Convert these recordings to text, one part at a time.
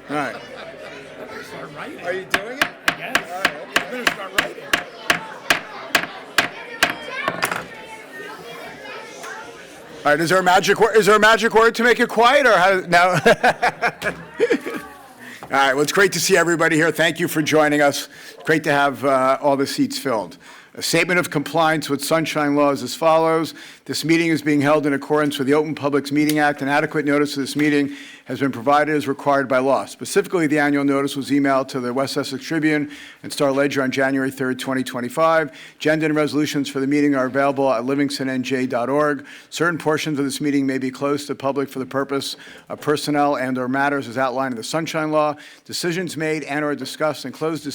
All right. Start writing. Are you doing it? Yes. All right. Okay. I'm going to start writing. All right. Is there a magic word? Is there a magic word to make it quiet, or how? No. All right. Well, it's great to see everybody here. Thank you for joining us. It's great to have all the seats filled. A statement of compliance with sunshine law is as follows. This meeting is being held in accordance with the Open Public Meeting Act, and adequate notice of this meeting has been provided as required by law. Specifically, the annual notice was emailed to the West Essex Tribune and Star Ledger on January 3rd, 2025. Agenda and resolutions for the meeting are available at livingstonnj.org. Certain portions of this meeting may be closed to the public for the purpose of personnel and/or matters as outlined in the Sunshine Law. Decisions made and/or discussed in closed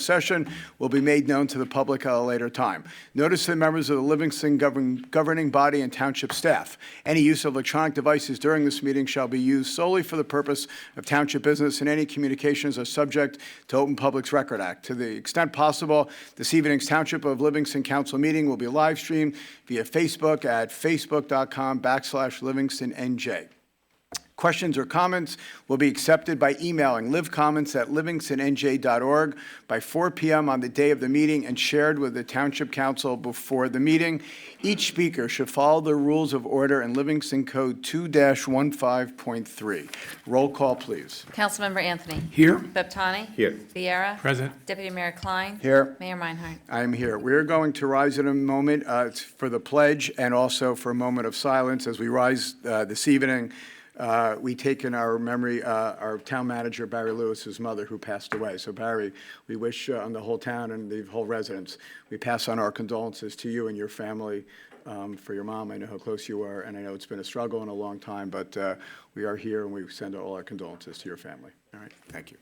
session will be made known to the public at a later time. Notice to the members of the Livingston governing body and township staff. Any use of electronic devices during this meeting shall be used solely for the purpose of township business, and any communications are subject to Open Publics Record Act. To the extent possible, this evening's Township of Livingston Council meeting will be live streamed via Facebook at facebook.com/LivingstonNJ. Questions or comments will be accepted by emailing livecomments@livingstonnj.org by 4 p.m. on the day of the meeting and shared with the Township Council before the meeting. Each speaker should follow the rules of order in Livingston Code 2-15.3. Roll call, please. Councilmember Anthony. Here. Beptani. Here. Vieira. Present. Deputy Mayor Klein. Here. Mayor Meinhardt. I am here. We're going to rise in a moment for the pledge and also for a moment of silence as we rise this evening. We take in our memory our town manager, Barry Lewis's mother, who passed away. So, Barry, we wish on the whole town and the whole residents, we pass on our condolences to you and your family for your mom. I know how close you are, and I know it's been a struggle and a long time, but we are here, and we send all our condolences to your family. All right, thank you.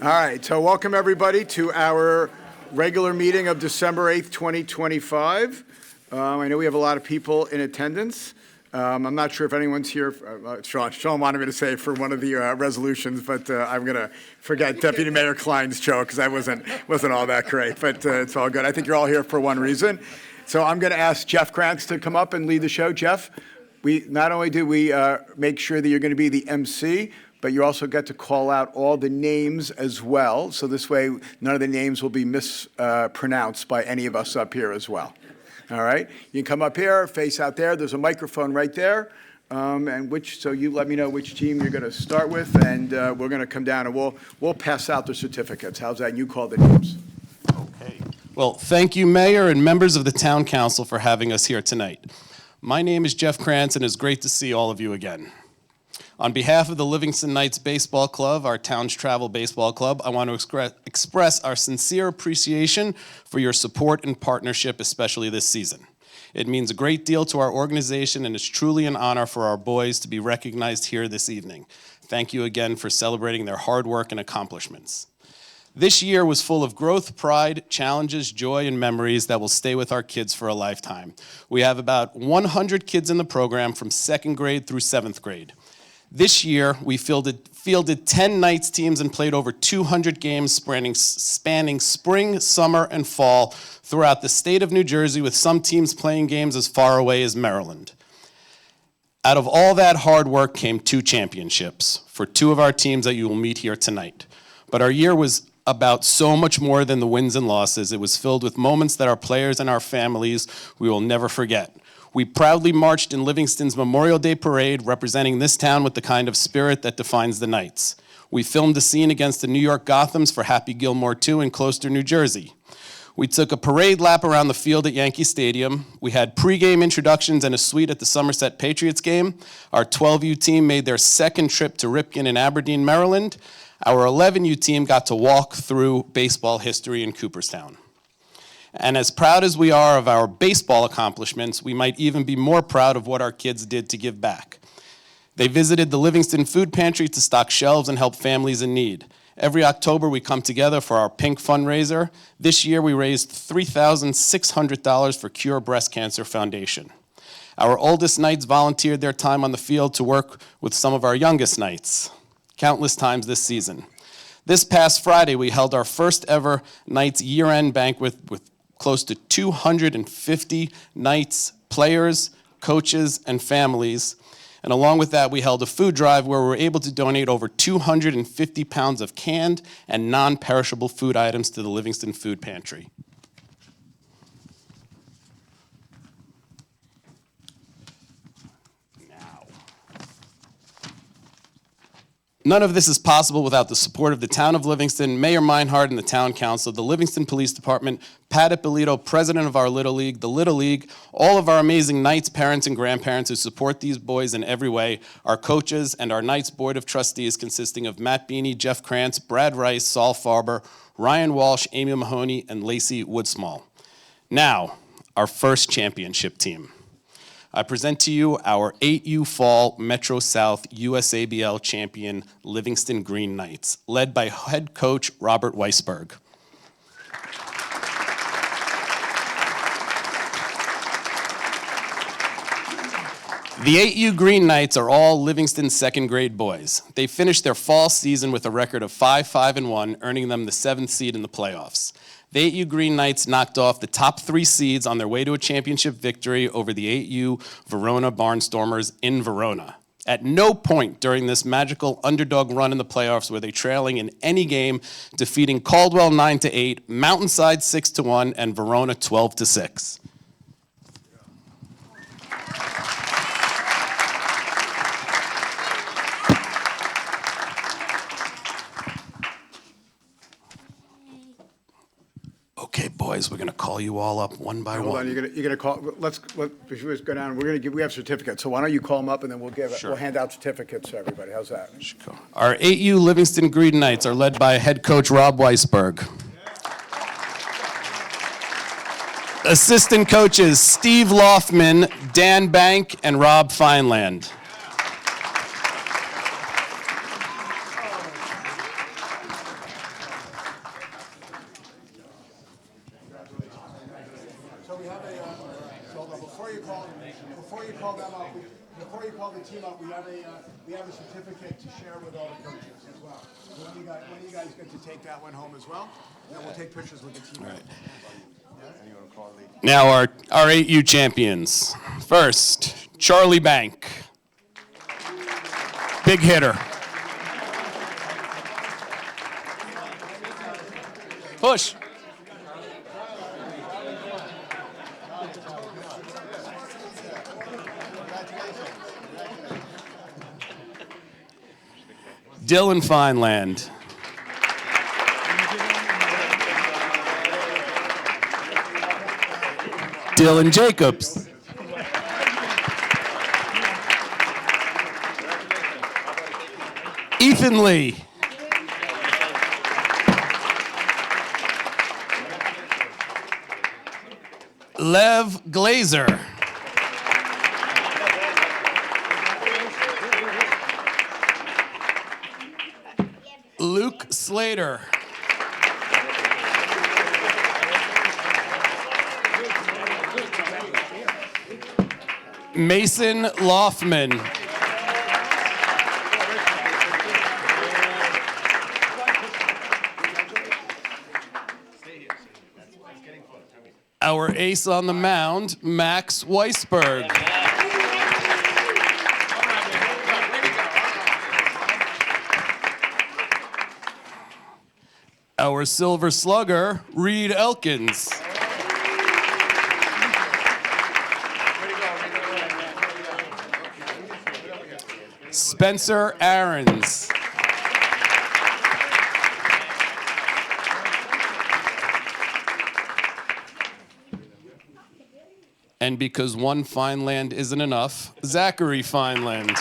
All right, so welcome everybody to our regular meeting of December 8th, 2025. I know we have a lot of people in attendance. I'm not sure if anyone's here. Sean wanted me to say for one of the resolutions, but I'm going to forget Deputy Mayor Klein's joke because that wasn't all that great, but it's all good. I think you're all here for one reason. So I'm going to ask Jeff Krantz to come up and lead the show. Jeff, not only do we make sure that you're going to be the MC, but you also get to call out all the names as well. So this way, none of the names will be mispronounced by any of us up here as well. All right? You can come up here, face out there. There's a microphone right there. So you let me know which team you're going to start with, and we're going to come down and we'll pass out the certificates. How's that? And you call the names. Okay. Well, thank you, Mayor and members of the Town Council for having us here tonight. My name is Jeff Krantz, and it's great to see all of you again. On behalf of the Livingston Knights Baseball Club, our town's travel baseball club, I want to express our sincere appreciation for your support and partnership, especially this season. It means a great deal to our organization, and it's truly an honor for our boys to be recognized here this evening. Thank you again for celebrating their hard work and accomplishments. This year was full of growth, pride, challenges, joy, and memories that will stay with our kids for a lifetime. We have about 100 kids in the program from 2nd grade through 7th grade. This year, we fielded 10 Knights teams and played over 200 games spanning spring, summer, and fall throughout the state of New Jersey, with some teams playing games as far away as Maryland. Out of all that hard work came 2 championships for 2 of our teams that you will meet here tonight. But our year was about so much more than the wins and losses. It was filled with moments that our players and our families we will never forget. We proudly marched in Livingston's Memorial Day Parade, representing this town with the kind of spirit that defines the Knights. We filmed a scene against the New York Gothams for Happy Gilmore 2 in Closter, New Jersey. We took a parade lap around the field at Yankee Stadium. We had pregame introductions and a suite at the Somerset Patriots game. Our 12U team made their 2nd trip to Ripken in Aberdeen, Maryland. Our 11U team got to walk through baseball history in Cooperstown. And as proud as we are of our baseball accomplishments, we might even be more proud of what our kids did to give back. They visited the Livingston Food Pantry to stock shelves and help families in need. Every October, we come together for our Pink fundraiser. This year, we raised $3,600 for Cure Breast Cancer Foundation. Our oldest Knights volunteered their time on the field to work with some of our youngest Knights, countless times this season. This past Friday, we held our first ever Knights year-end banquet with close to 250 Knights players, coaches, and families. And along with that, we held a food drive where we were able to donate over 250 pounds of canned and non-perishable food items to the Livingston Food Pantry. None of this is possible without the support of the town of Livingston, Mayor Meinhardt and the town council, the Livingston Police Department, Pat Ippolito, president of our Little League, the Little League, all of our amazing Knights, parents, and grandparents who support these boys in every way, our coaches, and our Knights Board of Trustees consisting of Matt Beanie, Jeff Krantz, Brad Rice, Saul Farber, Ryan Walsh, Amy Mahoney, and Lacey Woodsmall. Now, our first championship team. I present to you our 8U Fall Metro South USABL champion Livingston Green Knights, led by head coach Robert Weisberg. The 8U Green Knights are all Livingston second grade boys. They finished their fall season with a record of 5-5-1, earning them the 7th seed in the playoffs. The 8U Green Knights knocked off the top 3 seeds on their way to a championship victory over the 8U Verona Barnstormers in Verona. At no point during this magical underdog run in the playoffs were they trailing in any game, defeating Caldwell 9-8, Mountainside 6-1, and Verona 12-6. Okay, boys, we're going to call you all up one by Hold one. on, you're gonna call, let's go down, we have certificates, so why don't you call them up and then we'll hand out certificates to everybody, how's that? Our 8U Livingston Green Knights are led by head coach Rob Weisberg. Assistant coaches Steve Loftman, Dan Bank, and Rob Fineland. Before you call the team up, we have a certificate to share with all the coaches as well. So when you guys get to take that one home as well, then we'll take pictures with the team. All right. Now our 8U champions. First, Charlie Bank. Big hitter. Push. Dylan Fineland. Dylan Jacobs. Ethan Lee. Lev Glazer. Luke Slater. Mason Loftman. Our ace on the mound, Max Weisberg. Our silver slugger, Reed Elkins. Spencer Aarons. And because one Fineland isn't enough, Zachary Fineland.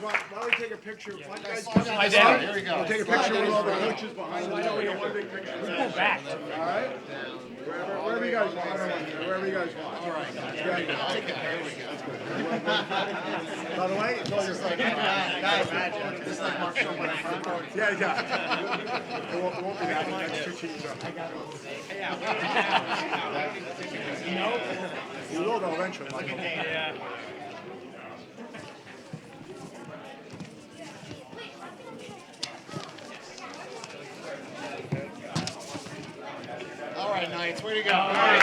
why don't we take a picture? Why don't you guys My dad. Here we go. We'll take a picture with all the coaches behind you. We got one big picture. Go back. All right? Wherever you guys want. Wherever you guys want. All right. By the way, it's all your stuff. This is like Mark Shelton. Yeah. It won't be that much. That's too cheap. You will though eventually. Yeah. All right, Knights, way to go. Guys,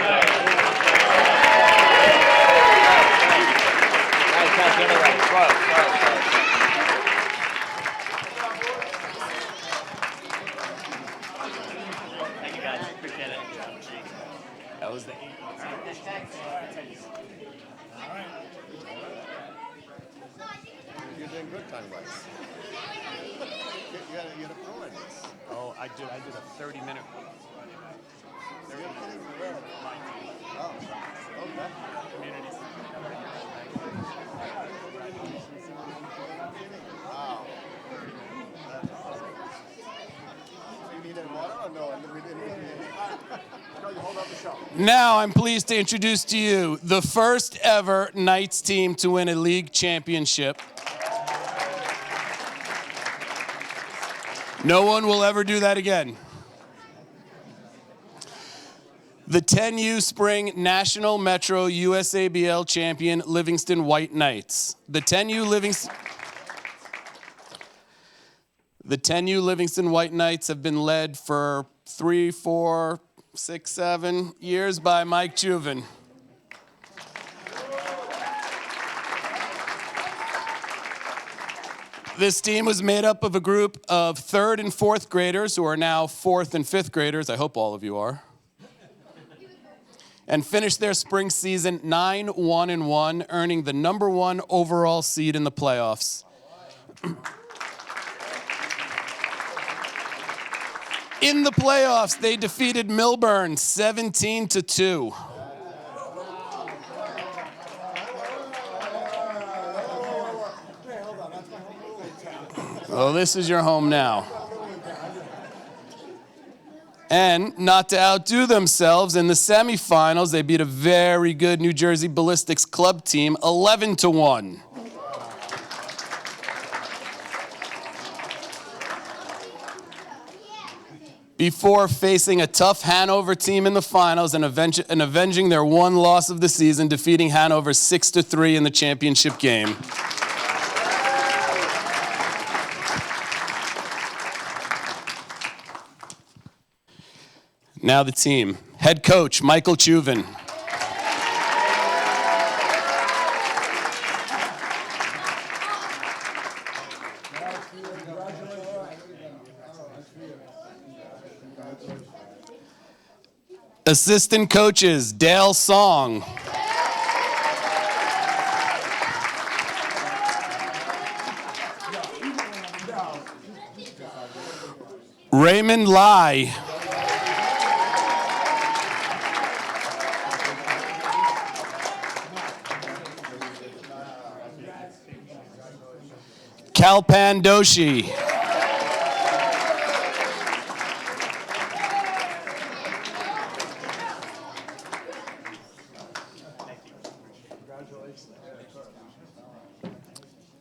the other way. Slow. Thank you, guys. Appreciate it. That was the 8. You're doing good time-wise. You got a pro in this. Oh, I did a 30-minute. Oh, okay. Wow. That's awesome. You need any water or no? We didn't need any. No, you hold up the show. Now I'm pleased to introduce to you the first ever Knights team to win a league championship. No one will ever do that again. The 10U Spring National Metro USABL champion Livingston White Knights. The 10U Livingston White Knights have been led for 3, 4, 6, 7 years by Mike Juven. This team was made up of a group of 3rd and 4th graders who are now 4th and 5th graders. I hope all of you are. And finished their spring season 9-1-1, earning the #1 overall seed in the playoffs. In the playoffs, they defeated Milburn 17-2. Well, this is your home now. And not to outdo themselves, in the semifinals, they beat a very good New Jersey Ballistics club team 11-1. Before facing a tough Hanover team in the finals and avenging their one loss of the season, defeating Hanover 6-3 in the championship game. Now the team. Head coach, Michael Juven. Assistant coaches, Dale Song. Raymond Lai. Kalpan Doshi.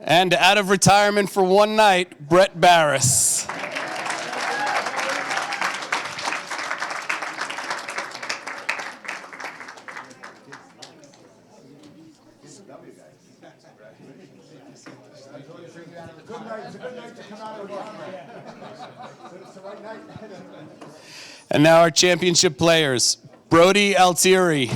And out of retirement for one night, Brett Barris. And now our championship players, Brody Altieri.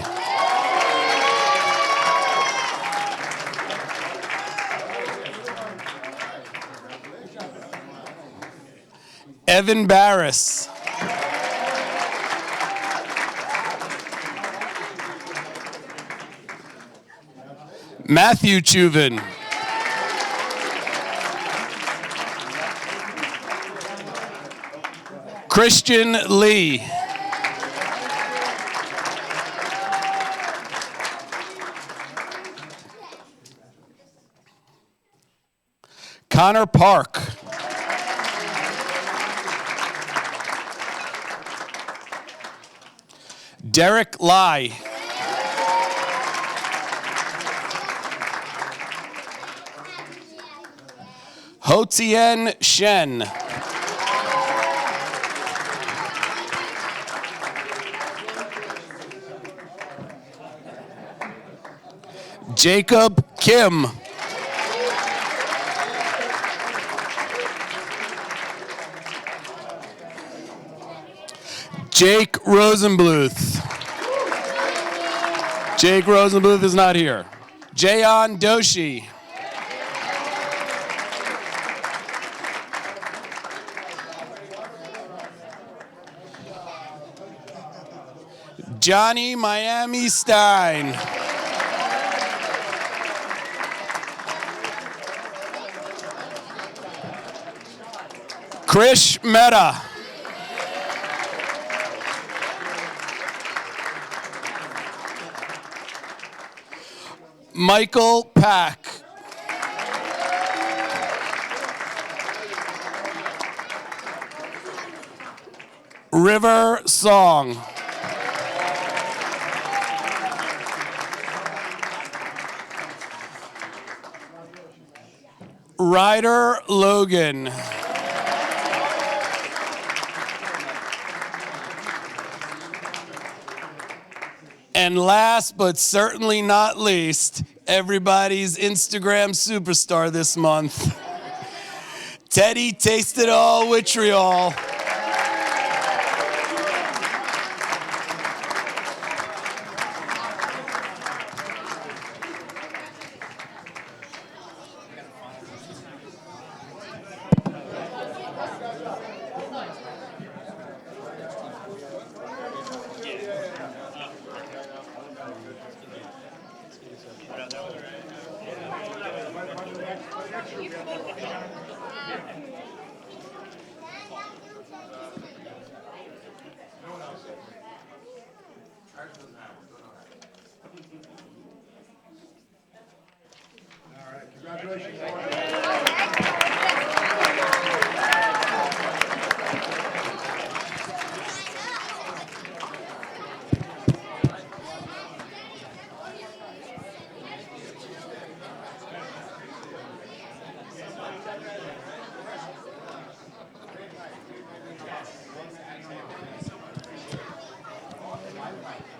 Evan Barris. Matthew Juven. Christian Lee. Connor Park. Derek Lai. Ho-Tien Shen. Jacob Kim. Jake Rosenbluth. Jake Rosenbluth is not here. Jayon Doshi. Johnny Miami Stein. Krish Mehta. Michael Pack. River Song. Ryder Logan. And last but certainly not least, everybody's Instagram superstar this month, Teddy Taste It All Vitriol.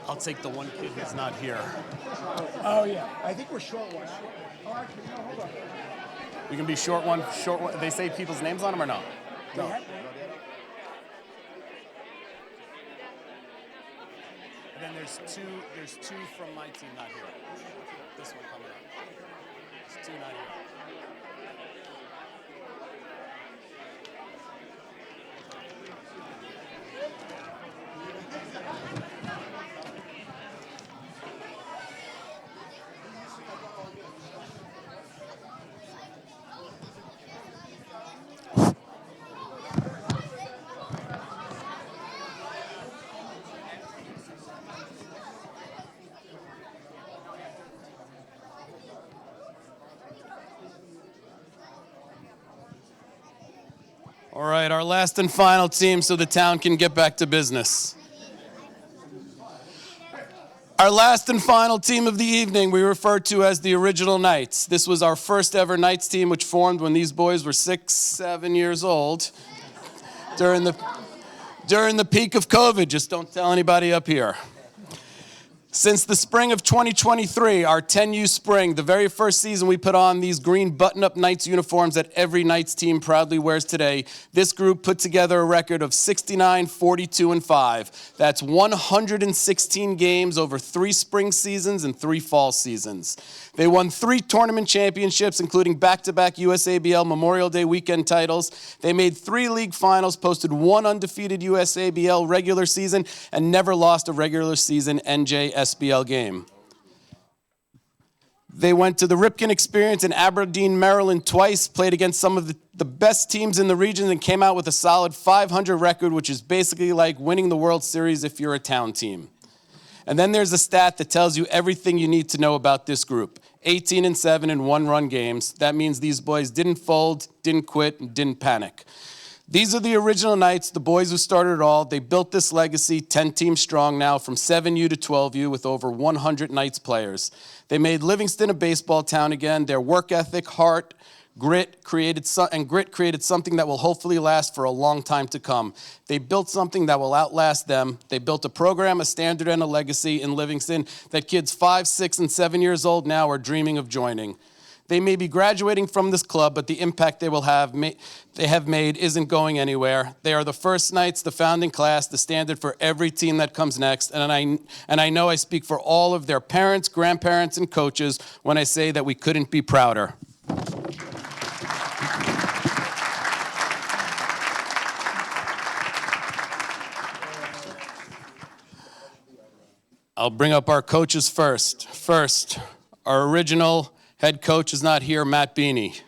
I'll take the one kid who's not here. Oh, yeah. I think we're short one. Oh, actually, no, hold on. We can be short one. They say people's names on them or no? No. And then there's two from my team not here. This one coming up. There's two not here. All right, our last and final team so the town can get back to business. Our last and final team of the evening we refer to as the Original Knights. This was our first ever Knights team, which formed when these boys were 6, 7 years old during the peak of COVID. Just don't tell anybody up here. Since the spring of 2023, our 10U spring, the very first season we put on these green button-up Knights uniforms that every Knights team proudly wears today, this group put together a record of 69, 42, and 5. That's 116 games over 3 spring seasons and 3 fall seasons. They won 3 tournament championships, including back-to-back USABL Memorial Day weekend titles. They made 3 league finals, posted 1 undefeated USABL regular season, and never lost a regular season NJSBL game. They went to the Ripken Experience in Aberdeen, Maryland twice, played against some of the best teams in the region, and came out with a solid 500 record, which is basically like winning the World Series if you're a town team. And then there's a stat that tells you everything you need to know about this group. 18-7 in one-run games. That means these boys didn't fold, didn't quit, and didn't panic. These are the original Knights, the boys who started it all. They built this legacy, 10 teams strong now, from 7U to 12U with over 100 Knights players. They made Livingston a baseball town again. Their work ethic, heart, grit created something that will hopefully last for a long time to come. They built something that will outlast them. They built a program, a standard, and a legacy in Livingston that kids 5, 6, and 7 years old now are dreaming of joining. They may be graduating from this club, but the impact they have made isn't going anywhere. They are the first Knights, the founding class, the standard for every team that comes next. And I know I speak for all of their parents, grandparents, and coaches when I say that we couldn't be prouder. I'll bring up our coaches first. First, our original head coach is not here, Matt Beanie.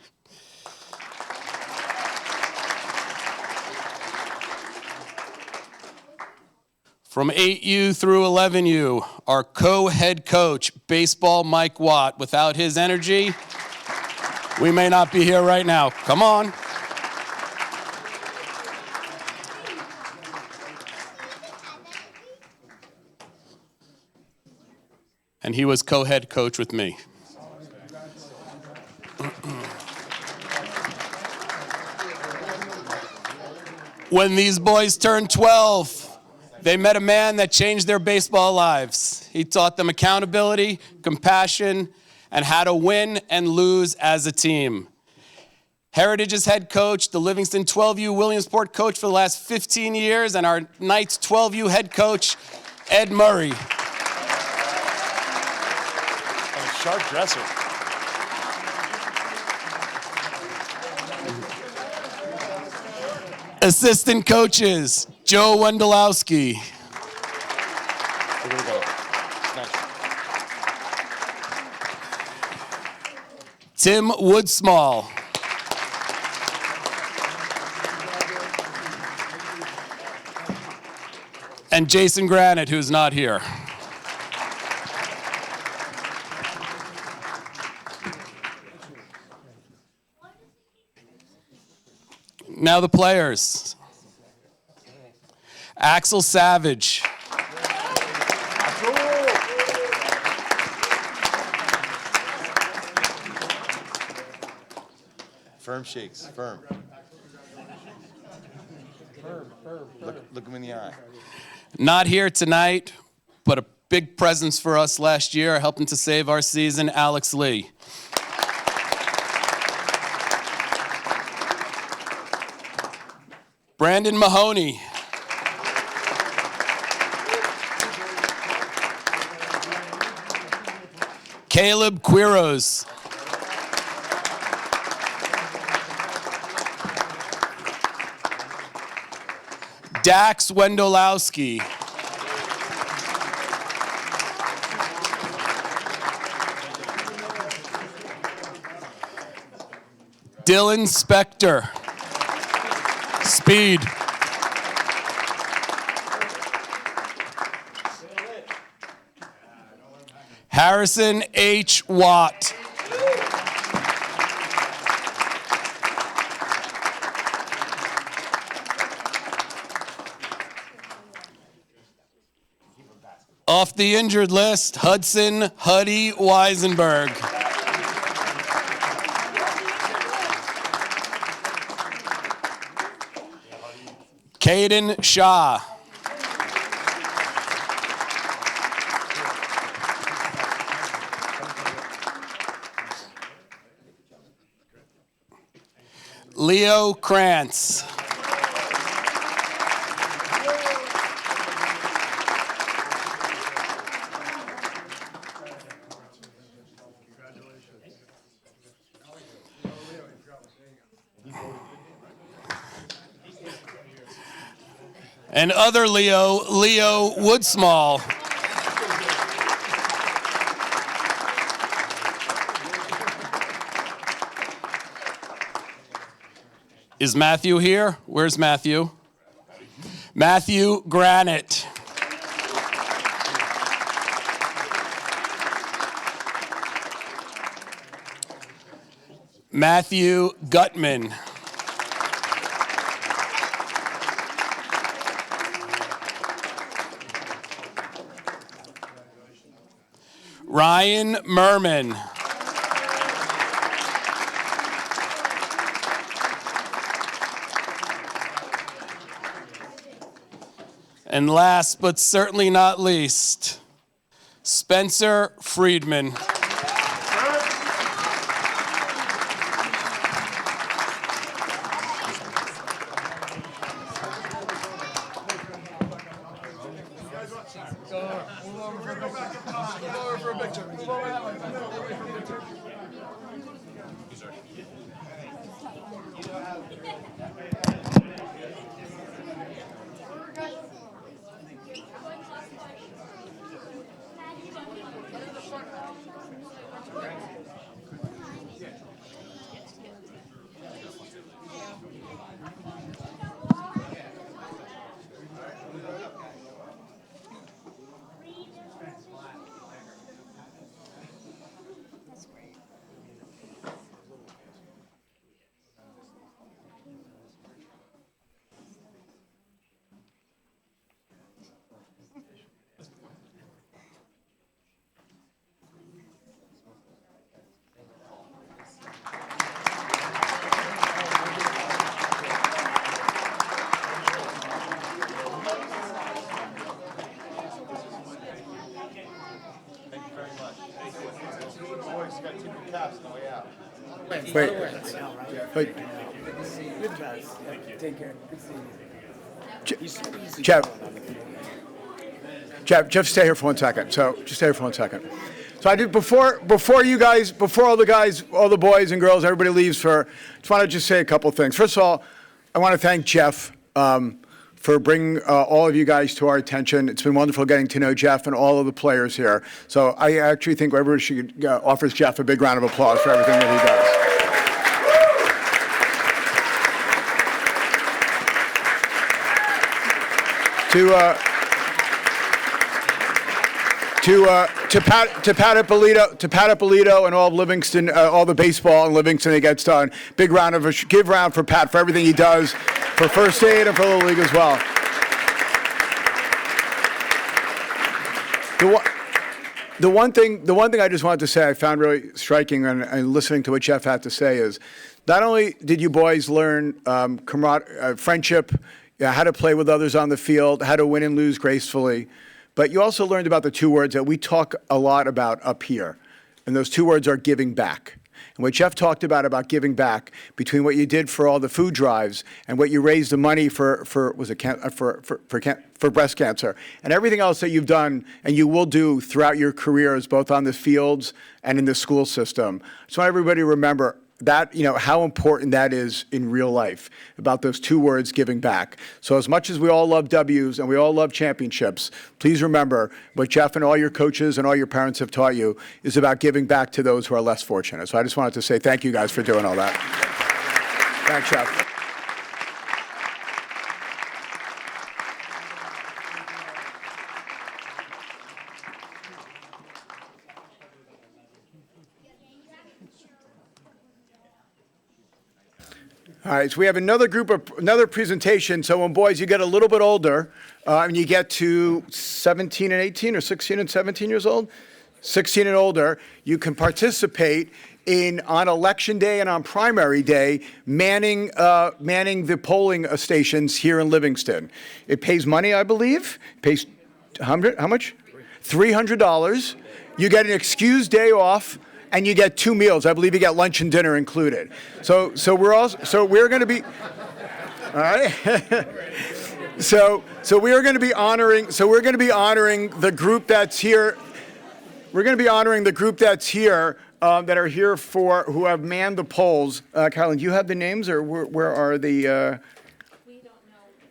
From 8U through 11U, our co-head coach, baseball Mike Watt. Without his energy, we may not be here right now. Come on. And he was co-head coach with me. When these boys turned 12, they met a man that changed their baseball lives. He taught them accountability, compassion, and how to win and lose as a team. Heritage's head coach, the Livingston 12U Williamsport coach for the last 15 years, and our Knights 12U head coach, Ed Murray. And a sharp dresser. Assistant coaches, Joe Wendelowski. Here we go. Nice. Tim Woodsmall. And Jason Granite, who's not here. Now the players. Axel Savage. Firm shakes, firm. Look him in the eye. Not here tonight, but a big presence for us last year, helping to save our season, Alex Lee. Brandon Mahoney. Caleb Quiros. Dax Wendolowski. Dylan Spector. Speed. Harrison H. Watt. Off the injured list, Hudson Huddy Weisenberg. Caden Shaw. Leo Krantz. And other Leo Woodsmall. Is Matthew here? Where's Matthew? Matthew Granite. Matthew Gutman. Ryan Merman. And last but certainly not least, Spencer Friedman. Wait. Wait. Take care. Good seeing you. Jeff, stay here for 1 second. So just stay here for 1 second. So I did before all the boys and girls, everybody leaves just want to just say a couple things. First of all, I want to thank Jeff for bringing all of you guys to our attention. It's been wonderful getting to know Jeff and all of the players here. So I actually think everybody should offers Jeff a big round of applause for everything that he does. To Pat Ippolito and all of Livingston, all the baseball in Livingston that gets done. Big round for Pat for everything he does for First Aid and for the league as well. The one thing I just wanted to say I found really striking and listening to what Jeff had to say is, not only did you boys learn friendship, how to play with others on the field, how to win and lose gracefully, but you also learned about the two words that we talk a lot about up here, and those two words are giving back. And what Jeff talked about giving back, between what you did for all the food drives and what you raised the money for breast cancer, and everything else that you've done and you will do throughout your careers, both on the fields and in the school system. I just want everybody to remember that, how important that is in real life, about those two words, giving back. So as much as we all love W's and we all love championships, please remember what Jeff and all your coaches and all your parents have taught you is about giving back to those who are less fortunate. So I just wanted to say thank you guys for doing all that. Thanks, Jeff. All right, so we have another presentation. So when boys, you get a little bit older, and you get to 17 and 18 or 16 and 17 years old, 16 and older, you can participate on election day and on primary day, manning the polling stations here in Livingston. It pays money, I believe. It pays how much? $300. You get an excused day off. And you get 2 meals. I believe you get lunch and dinner included. So we're going to be, all right. We're going to be honoring the group that's here. We're going to be honoring the group that's here that are here who have manned the polls. Carolyn, do you have the names, or where are the? We don't know.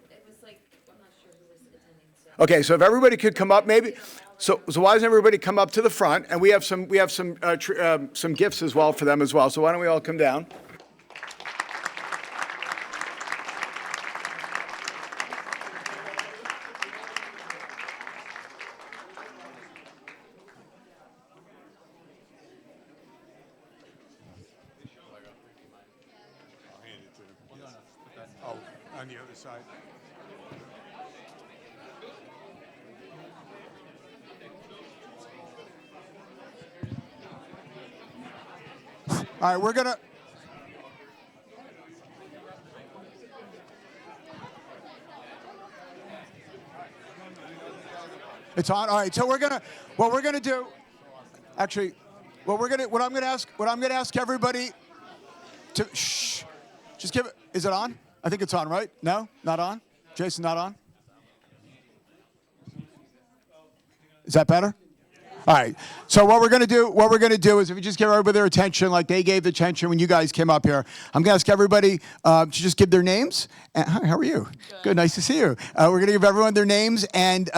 It was like, I'm not sure who was attending. So. Okay, so if everybody could come up, maybe. So why doesn't everybody come up to the front? And we have some gifts as well for them as well. So why don't we all come down? the other side. All right, we're gonna. It's on. All right, so what we're gonna do. Actually, what I'm gonna ask everybody to shh. Just give it. Is it on? I think it's on, right? No, not on. Jason, not on. Is that better? All right. So what we're gonna do is if you just give everybody their attention, like they gave the attention when you guys came up here, I'm gonna ask everybody to just give their names. And, hi, how are you? Good. Nice to see you. We're gonna give everyone their names and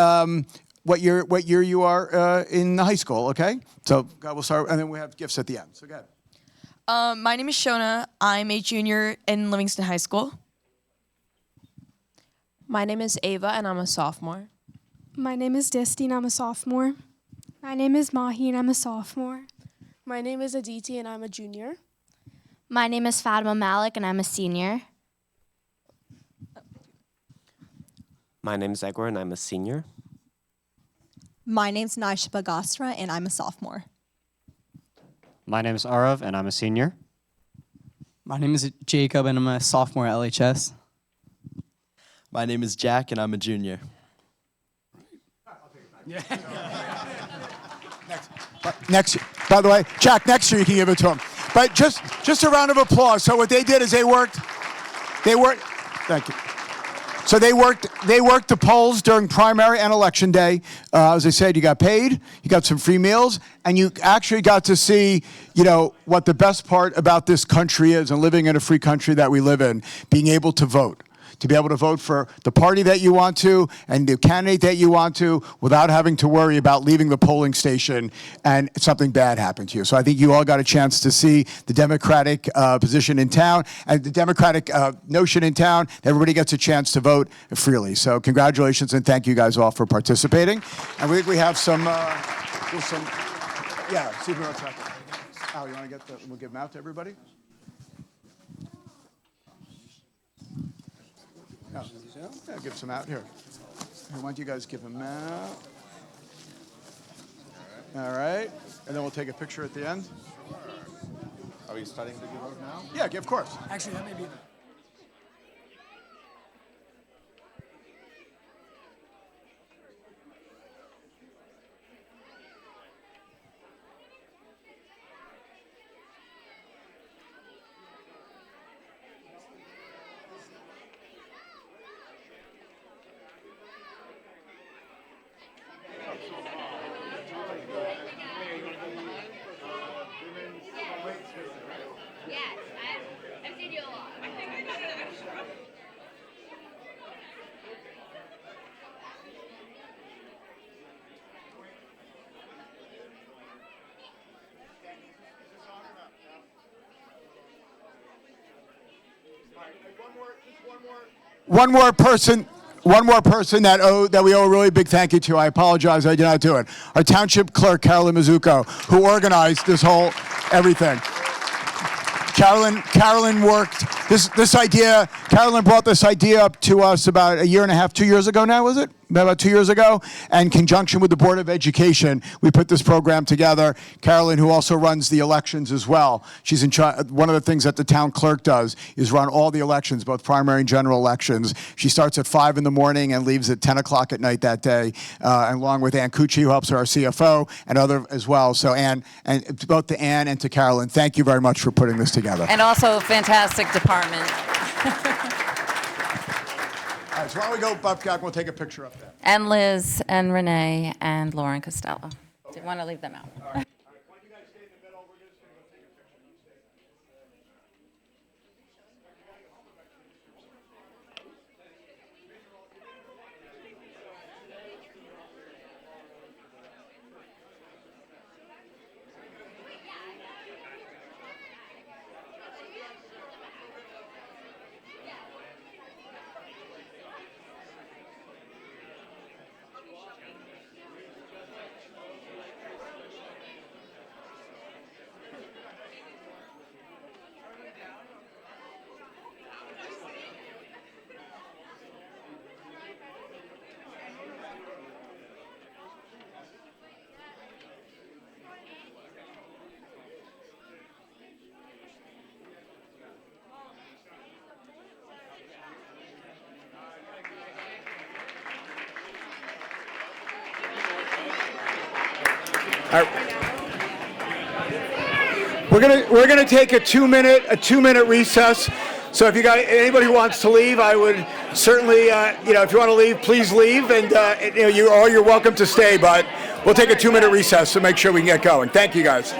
what year you are in high school. Okay. So we'll start, and then we have gifts at the end. So go ahead. My name is Shona. I'm a junior in Livingston High School. My name is Ava, and I'm a sophomore. My name is Disty, and I'm a sophomore. My name is Mahi, and I'm a sophomore. My name is Aditi, and I'm a junior. My name is Fatima Malik, and I'm a senior. My name is Egor, and I'm a senior. My name's Naisha Bagastra, and I'm a sophomore. My name is Arav, and I'm a senior. My name is Jacob, and I'm a sophomore at LHS. My name is Jack, and I'm a junior. Next, by the way, Jack, next year you can give it to him. But just a round of applause. So what they did is they worked, thank you. So they worked the polls during primary and election day. As I said, you got paid, you got some free meals, and you actually got to see, what the best part about this country is and living in a free country that we live in, being able to vote. To be able to vote for the party that you want to and the candidate that you want to without having to worry about leaving the polling station and something bad happened to you. So I think you all got a chance to see the Democratic position in town and the Democratic notion in town. Everybody gets a chance to vote freely. So congratulations and thank you guys all for participating. And we think we have some, see if we want to talk. Al, you want to we'll give them out to everybody? Oh, yeah, give some out here. Why don't you guys give them out? All right. And then we'll take a picture at the end. Are we starting to give out now? Yeah, of course. Actually, that may be. One more person that we owe a really big thank you to. I apologize, I did not do it. Our township clerk, Carolyn Mizuko, who organized this whole everything. Carolyn worked this idea. Carolyn brought this idea up to us about a year and a half, 2 years ago now, was it? About 2 years ago, and in conjunction with the Board of Education, we put this program together. Carolyn, who also runs the elections as well, she's in charge. One of the things that the town clerk does is run all the elections, both primary and general elections. She starts at 5 in the morning and leaves at 10 o'clock at night that day, along with Ann Cucci, who helps her, our CFO, and other as well. So Ann, and both to Ann and to Carolyn, thank you very much for putting this together. And also a fantastic department. All right, so why don't we go, Bobcat, we'll take a picture up there. And Liz and Renee and Lauren Costello. Didn't want to leave them out. All right. We're gonna take a 2-minute recess. So if you got anybody who wants to leave, I would certainly, if you want to leave, please leave, and you're welcome to stay. But we'll take a 2-minute recess to make sure we can get going. Thank you, guys.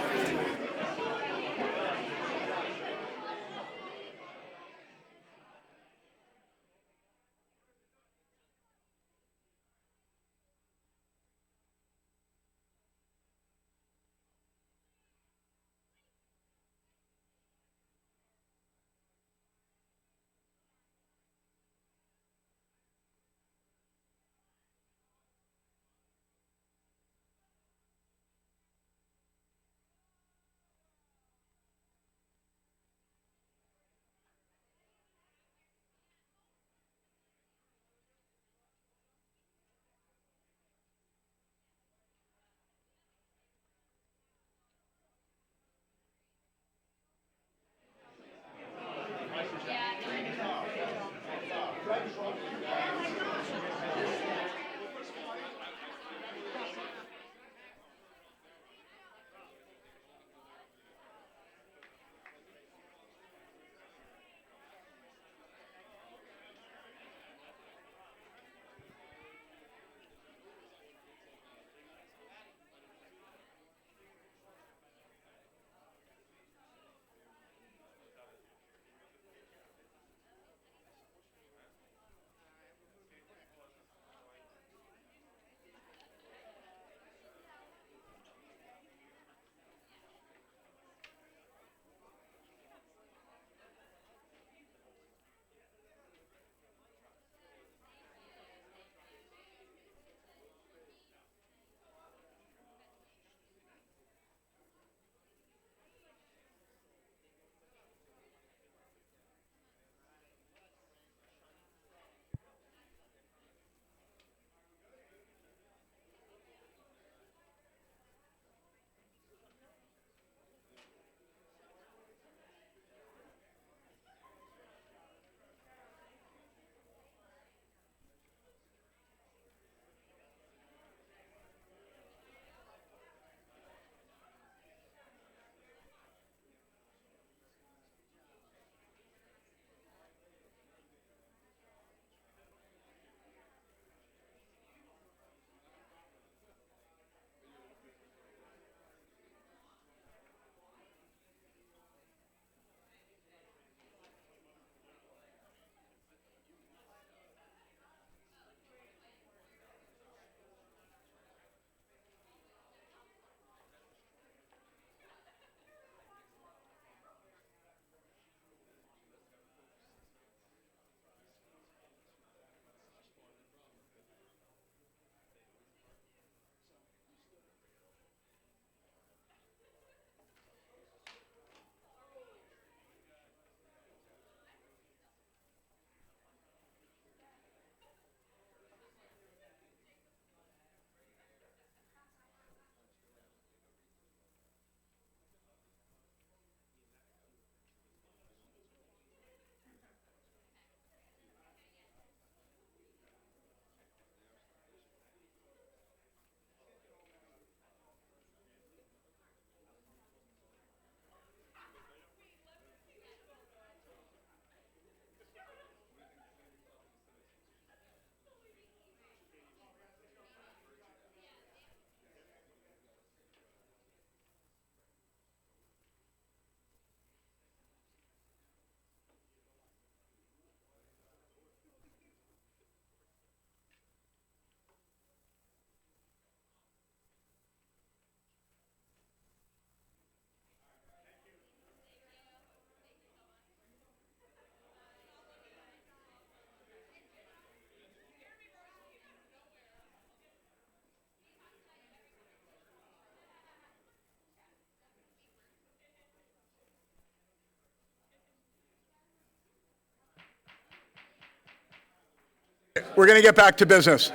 We're going to get back to business.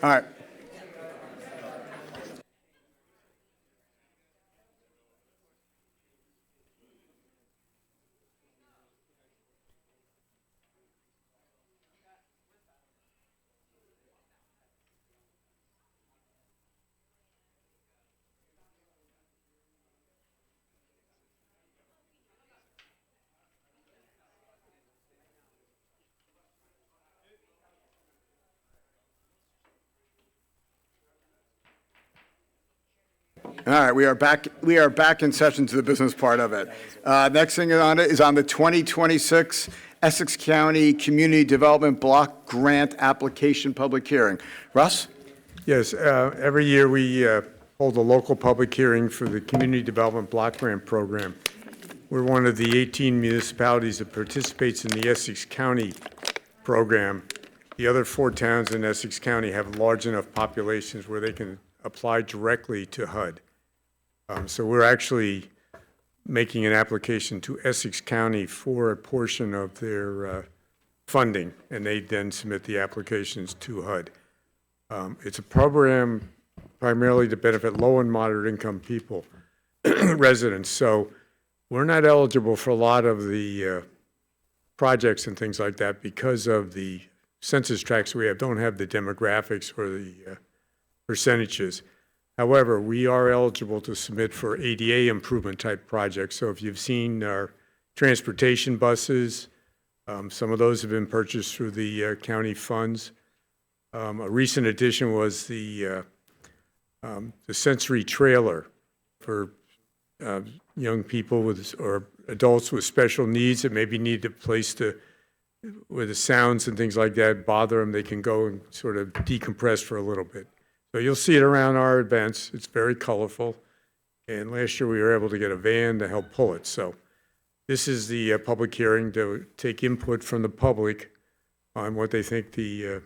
All right. All right, we are back in session to the business part of it. Next thing on it is on the 2026 Essex County Community Development Block Grant Application Public Hearing. Russ? Yes, every year we hold a local public hearing for the Community Development Block Grant Program. We're one of the 18 municipalities that participates in the Essex County program. The other 4 towns in Essex County have large enough populations where they can apply directly to HUD. So we're actually making an application to Essex County for a portion of their funding, and they then submit the applications to HUD. It's a program primarily to benefit low and moderate income people, residents. So we're not eligible for a lot of the projects and things like that because of the census tracts we have don't have the demographics or the percentages. However, we are eligible to submit for ADA improvement type projects. So if you've seen our transportation buses, some of those have been purchased through the county funds. A recent addition was the sensory trailer for young people with or adults with special needs that maybe need a place to, where the sounds and things like that bother them, they can go and sort of decompress for a little bit. So you'll see it around our events. It's very colorful. And last year we were able to get a van to help pull it. So this is the public hearing to take input from the public on what they think the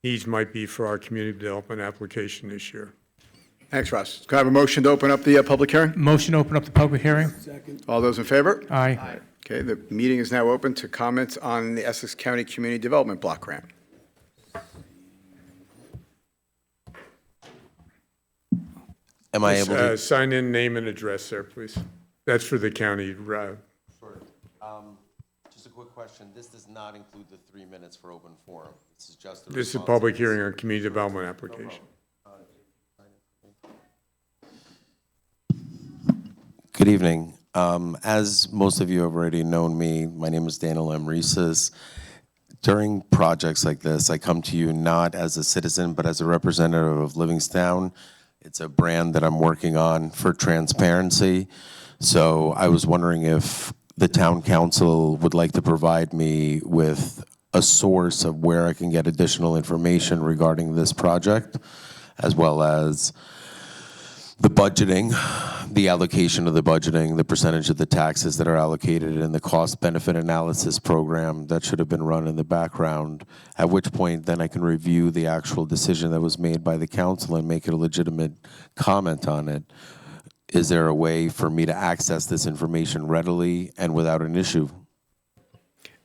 needs might be for our community development application this year. Thanks, Russ. Can I have a motion to open up the public hearing? Motion to open up the public hearing. All those in favor? Aye. Okay, the meeting is now open to comments on the Essex County Community Development Block Grant. Am I able to? Sign in, name and address there, please. That's for the county. Sure. Just a quick question. This does not include the 3 minutes for open forum. This is just the This is a public hearing on community development application. Good evening. As most of you have already known me, my name is Daniel M. Reeses. During projects like this, I come to you not as a citizen, but as a representative of Livingston. It's a brand that I'm working on for transparency. So I was wondering if the town council would like to provide me with a source of where I can get additional information regarding this project, as well as the budgeting, the allocation of the budgeting, the percentage of the taxes that are allocated, and the cost-benefit analysis program that should have been run in the background, at which point then I can review the actual decision that was made by the council and make a legitimate comment on it. Is there a way for me to access this information readily and without an issue?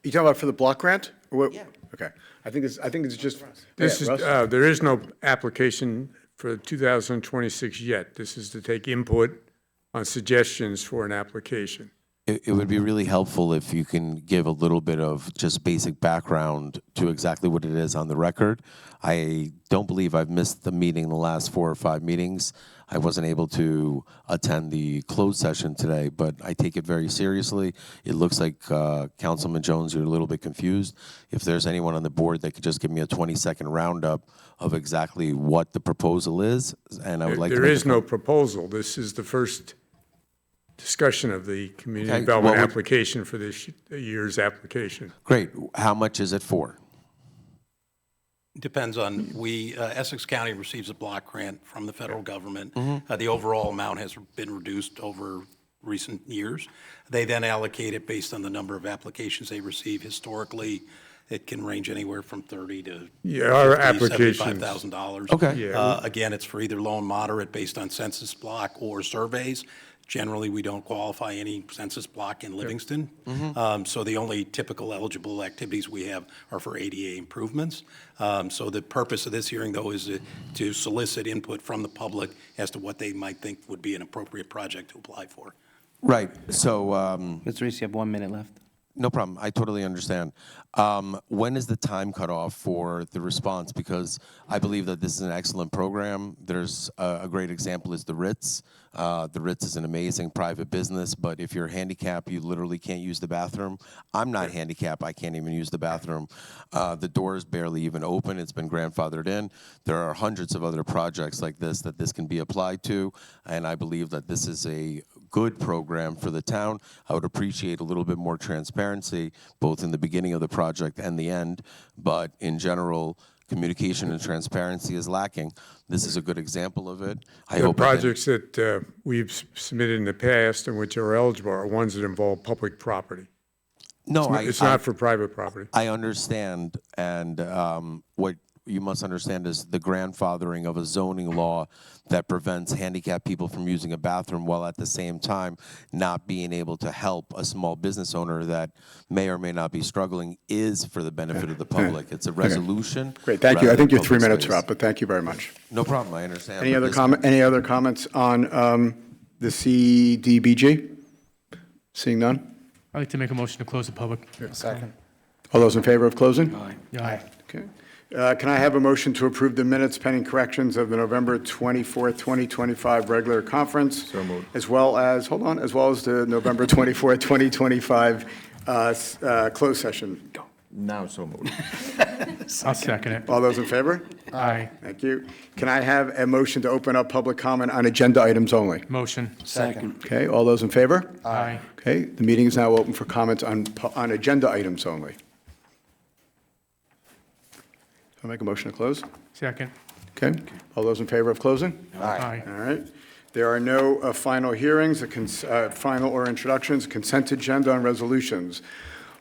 You talking about for the block grant? Or what? Yeah. Okay. I think it's just. This is, Russ? there is no application for 2026 yet. This is to take input on suggestions for an application. It would be really helpful if you can give a little bit of just basic background to exactly what it is on the record. I don't believe I've missed the meeting the last 4 or 5 meetings. I wasn't able to attend the closed session today, but I take it very seriously. It looks like Councilman Jones, you're a little bit confused. If there's anyone on the board that could just give me a 20-second roundup of exactly what the proposal is, and I would like to. There is no proposal. This is the first discussion of the community development application for this year's application. Great. How much is it for? Depends on, Essex County receives a block grant from the federal government. The overall amount has been reduced over recent years. They then allocate it based on the number of applications they receive. Historically, it can range anywhere from $30,000 to our applications, $75,000. Okay. Again, it's for either low and moderate based on census block or surveys. Generally, we don't qualify any census block in Livingston. So the only typical eligible activities we have are for ADA improvements. So the purpose of this hearing, though, is to solicit input from the public as to what they might think would be an appropriate project to apply for. Right. So, Mr. Reese, you have 1 minute left. No problem. I totally understand. When is the time cutoff for the response? Because I believe that this is an excellent program. There's a great example is the Ritz. The Ritz is an amazing private business, but if you're handicapped, you literally can't use the bathroom. I'm not handicapped. I can't even use the bathroom. The door is barely even open. It's been grandfathered in. There are hundreds of other projects like this that this can be applied to, and I believe that this is a good program for the town. I would appreciate a little bit more transparency, both in the beginning of the project and the end, but in general, communication and transparency is lacking. This is a good example of it. I The hope projects that we've submitted in the past and which are eligible are ones that involve public property. No, It's not for private property. I understand, and what you must understand is the grandfathering of a zoning law that prevents handicapped people from using a bathroom while at the same time not being able to help a small business owner that may or may not be struggling is for the benefit of the public. It's a resolution. Great, thank you. I rather think than your 3 public minutes are space. up, but thank you very much. No problem, I understand. Any but other this- Any other comments on the CDBG? Seeing none? I'd like to make a motion to close the public. Second. All those in favor of closing? Aye. Okay. Can I have a motion to approve the minutes pending corrections of the November 24th, 2025 regular conference? So moved. As well as the November 24th, 2025 closed session. Now so moved. I'll second it. All those in favor? Aye. Thank you. Can I have a motion to open up public comment on agenda items only? Motion. Second. Okay, all those in favor? Aye. Okay, the meeting is now open for comments on agenda items only. I'll make a motion to close. Second. Okay, all those in favor of closing? Aye. All right. There are no final hearings, final or introductions, consent agenda on resolutions.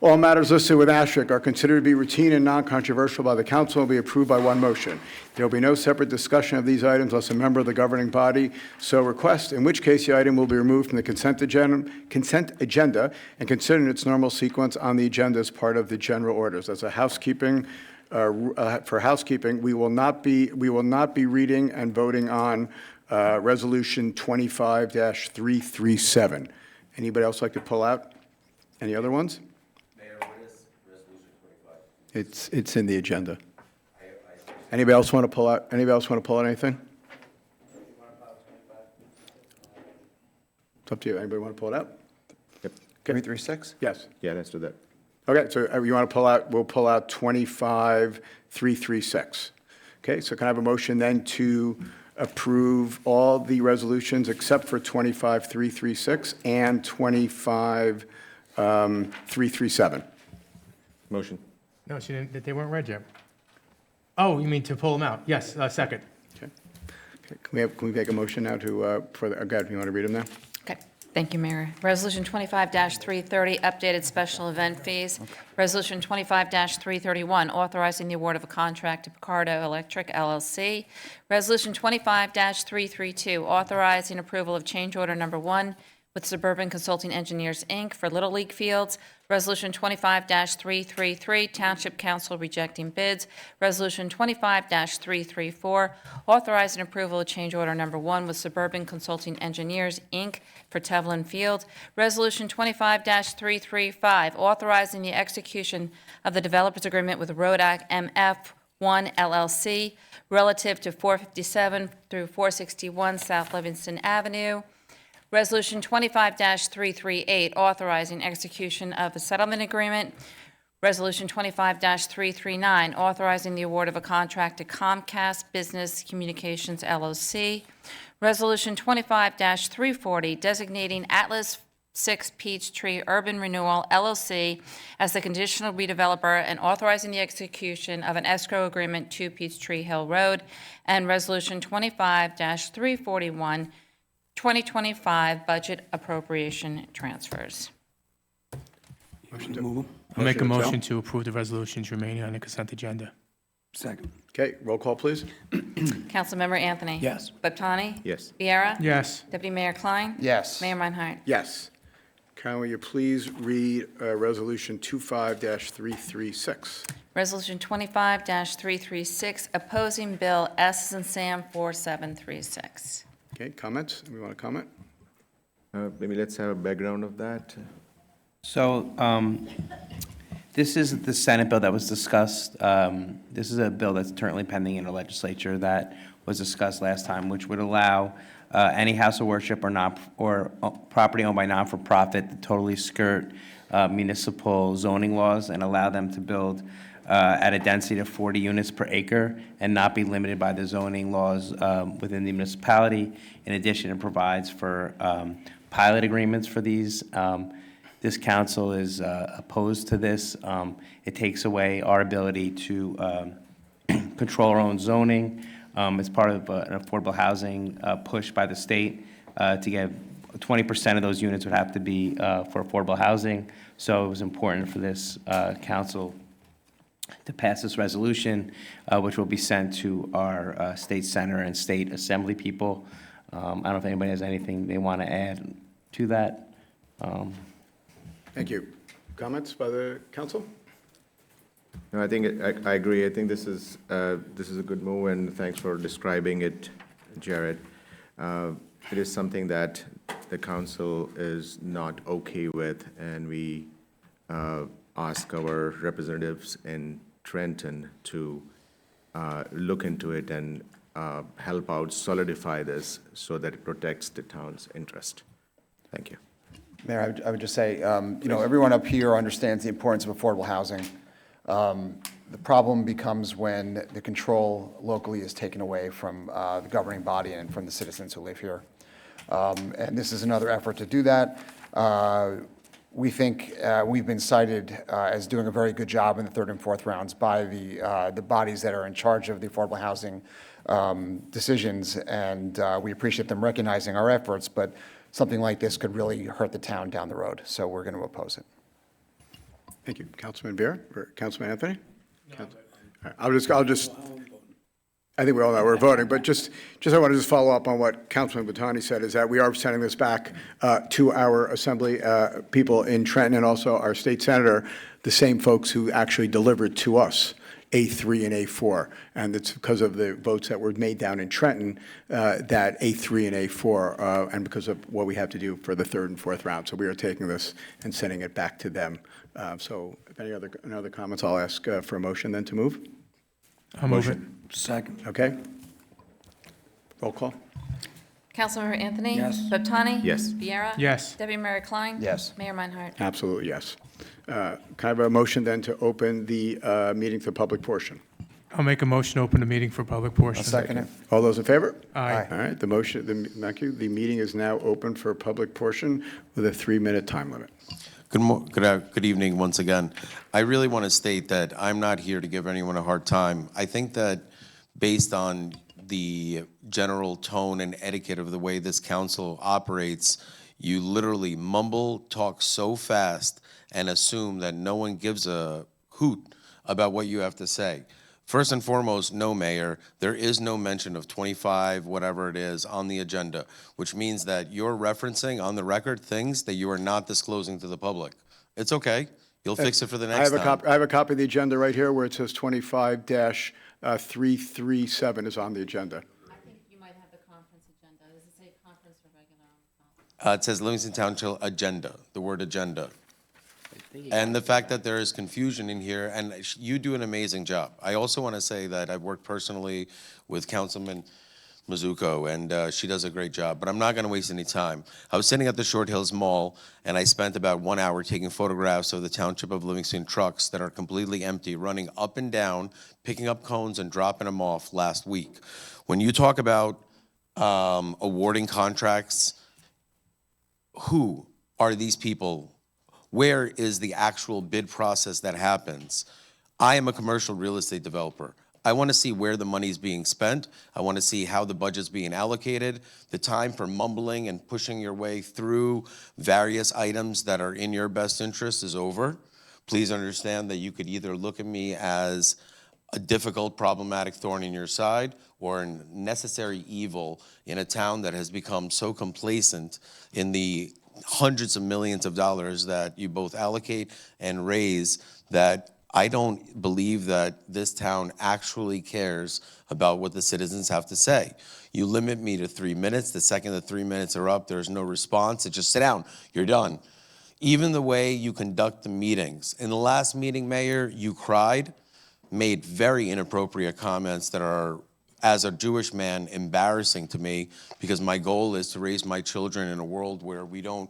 All matters listed with asterisk are considered to be routine and non-controversial by the council and will be approved by one motion. There will be no separate discussion of these items unless a member of the governing body so requests, in which case the item will be removed from the consent agenda and considered in its normal sequence on the agenda as part of the general orders. As a housekeeping, for housekeeping, we will not be reading and voting on Resolution 25-337. Anybody else like to pull out any other ones? It's in the agenda. Anybody else want to pull out anything? It's up to you. Anybody want to pull it out? Yep. 336? Yes. Yeah, let's do that. Okay, so you want to pull out, we'll pull out 25-336. Okay, so can I have a motion then to approve all the resolutions except for 25-336 and 25-337? Motion. No, she didn't, they weren't read yet. Oh, you mean to pull them out? Yes, second. Okay. Can we make a motion now to, God, you want to read them now? Okay, thank you, Mayor. Resolution 25-330, updated special event fees. Resolution 25-331, authorizing the award of a contract to Picardo Electric LLC. Resolution 25-332, authorizing approval of change order number 1 with Suburban Consulting Engineers, Inc. for Little League Fields. Resolution 25-333, Township Council rejecting bids. Resolution 25-334, authorizing approval of change order number 1 with Suburban Consulting Engineers, Inc. for Tevlin Field. Resolution 25-335, authorizing the execution of the developers agreement with Rodak MF1 LLC relative to 457 through 461 South Livingston Avenue. Resolution 25-338, authorizing execution of a settlement agreement. Resolution 25-339, authorizing the award of a contract to Comcast Business Communications LLC. Resolution 25-340, designating Atlas 6 Peachtree Urban Renewal LLC as the conditional redeveloper and authorizing the execution of an escrow agreement to Peachtree Hill Road. And Resolution 25-341, 2025 budget appropriation transfers. I'll make a motion to approve the resolutions remaining on the consent agenda. Second. Okay, roll call, please. Councilmember Anthony. Yes. Baptani. Yes. Viera. Yes. Deputy Mayor Klein. Yes. Mayor Meinhardt. Yes. Will you please read Resolution 25-336? Resolution 25-336, opposing bill S as in Sam 4736. Okay, comments? We want to comment? Maybe let's have a background of that. So this is the Senate bill that was discussed. This is a bill that's currently pending in the legislature that was discussed last time, which would allow any house of worship or property owned by non-for-profit to totally skirt municipal zoning laws and allow them to build at a density of 40 units per acre and not be limited by the zoning laws within the municipality. In addition, it provides for pilot agreements for these. This council is opposed to this. It takes away our ability to control our own zoning. It's part of an affordable housing push by the state to get 20% of those units would have to be for affordable housing. So it was important for this council to pass this resolution, which will be sent to our state senator and state assembly people. I don't know if anybody has anything they want to add to that. Thank you. Comments by the council? No, I think I agree. I think this is a good move, and thanks for describing it, Jared. It is something that the council is not okay with, and we ask our representatives in Trenton to look into it and help out solidify this so that it protects the town's interest. Thank you. Mayor, I would just say, everyone up here understands the importance of affordable housing. The problem becomes when the control locally is taken away from the governing body and from the citizens who live here. And this is another effort to do that. We think we've been cited as doing a very good job in the third and fourth rounds by the bodies that are in charge of the affordable housing decisions, and we appreciate them recognizing our efforts, but something like this could really hurt the town down the road, so we're going to oppose it. Thank you. Councilman Beer or Councilman Anthony? All right, I think we all know we're voting, but I want to just follow up on what Councilman Batani said, is that we are sending this back to our assembly people in Trenton and also our state senator, the same folks who actually delivered to us A3 and A4. And it's because of the votes that were made down in Trenton that A3 and A4, and because of what we have to do for the third and fourth round. So we are taking this and sending it back to them. So if any other comments, I'll ask for a motion then to move. I'll move it. Second. Okay. Roll call. Councilmember Anthony? Yes. Botani? Yes. Viera? Yes. Deputy Mayor Klein? Yes. Mayor Meinhardt? Absolutely, yes. Can I have a motion then to open the meeting to the public portion? I'll make a motion to open the meeting for public portion. I'll second it. All those in favor? Aye. All right, thank you. The meeting is now open for public portion with a 3-minute time limit. Good evening once again. I really want to state that I'm not here to give anyone a hard time. I think that based on the general tone and etiquette of the way this council operates, you literally mumble, talk so fast, and assume that no one gives a hoot about what you have to say. First and foremost, no, Mayor, there is no mention of 25, whatever it is, on the agenda, which means that you're referencing on the record things that you are not disclosing to the public. It's okay. You'll fix it for the next time. I have a copy of the agenda right here where it says 25-337 is on the agenda. I think you might have the conference agenda. Does it say conference or regular? It says Livingston Township agenda, the word agenda. And the fact that there is confusion in here, and you do an amazing job. I also want to say that I've worked personally with Councilman Mizuko, and she does a great job, but I'm not going to waste any time. I was sitting at the Short Hills Mall, and I spent about 1 hour taking photographs of the Township of Livingston trucks that are completely empty, running up and down, picking up cones and dropping them off last week. When you talk about awarding contracts, who are these people? Where is the actual bid process that happens? I am a commercial real estate developer. I want to see where the money's being spent. I want to see how the budget's being allocated. The time for mumbling and pushing your way through various items that are in your best interest is over. Please understand that you could either look at me as a difficult, problematic thorn in your side or a necessary evil in a town that has become so complacent in the hundreds of millions of dollars that you both allocate and raise that I don't believe that this town actually cares about what the citizens have to say. You limit me to 3 minutes. The second the 3 minutes are up, there's no response. It's just sit down, you're done. even the way you conduct the meetings. In the last meeting, Mayor, you cried, made very inappropriate comments that are, as a Jewish man, embarrassing to me, because my goal is to raise my children in a world where we don't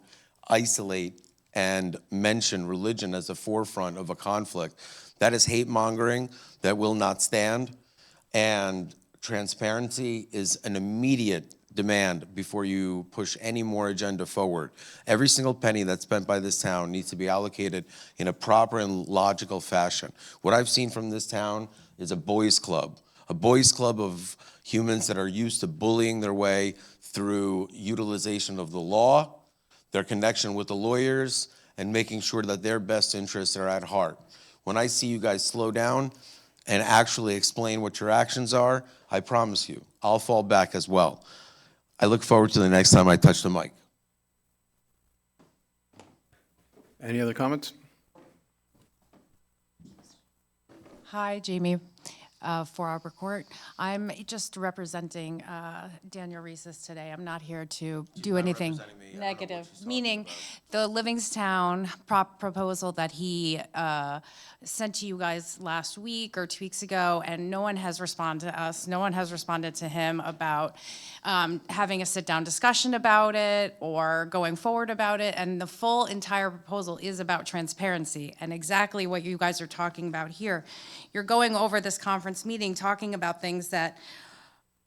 isolate and mention religion as the forefront of a conflict. That is hate mongering that will not stand, and transparency is an immediate demand before you push any more agenda forward. Every single penny that's spent by this town needs to be allocated in a proper and logical fashion. What I've seen from this town is a boys' club of humans that are used to bullying their way through utilization of the law, their connection with the lawyers, and making sure that their best interests are at heart. When I see you guys slow down and actually explain what your actions are, I promise you, I'll fall back as well. I look forward to the next time I touch the mic. Any other comments? Hi, Jamie, for Arbor Court. I'm just representing Daniel Reeses today. I'm not here to do anything negative, meaning the Livingston proposal that he sent to you guys last week or 2 weeks ago, and no one has responded to us. No one has responded to him about having a sit-down discussion about it or going forward about it. And the full entire proposal is about transparency and exactly what you guys are talking about here. You're going over this conference meeting talking about things that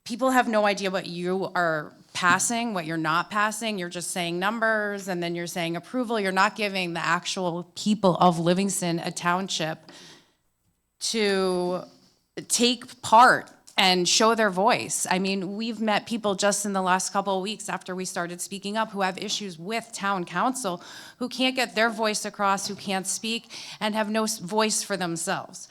people have no idea what you are passing, what you're not passing. You're just saying numbers, and then you're saying approval. You're not giving the actual people of Livingston, a township, to take part and show their voice. I mean, we've met people just in the last couple of weeks after we started speaking up who have issues with town council, who can't get their voice across, who can't speak, and have no voice for themselves.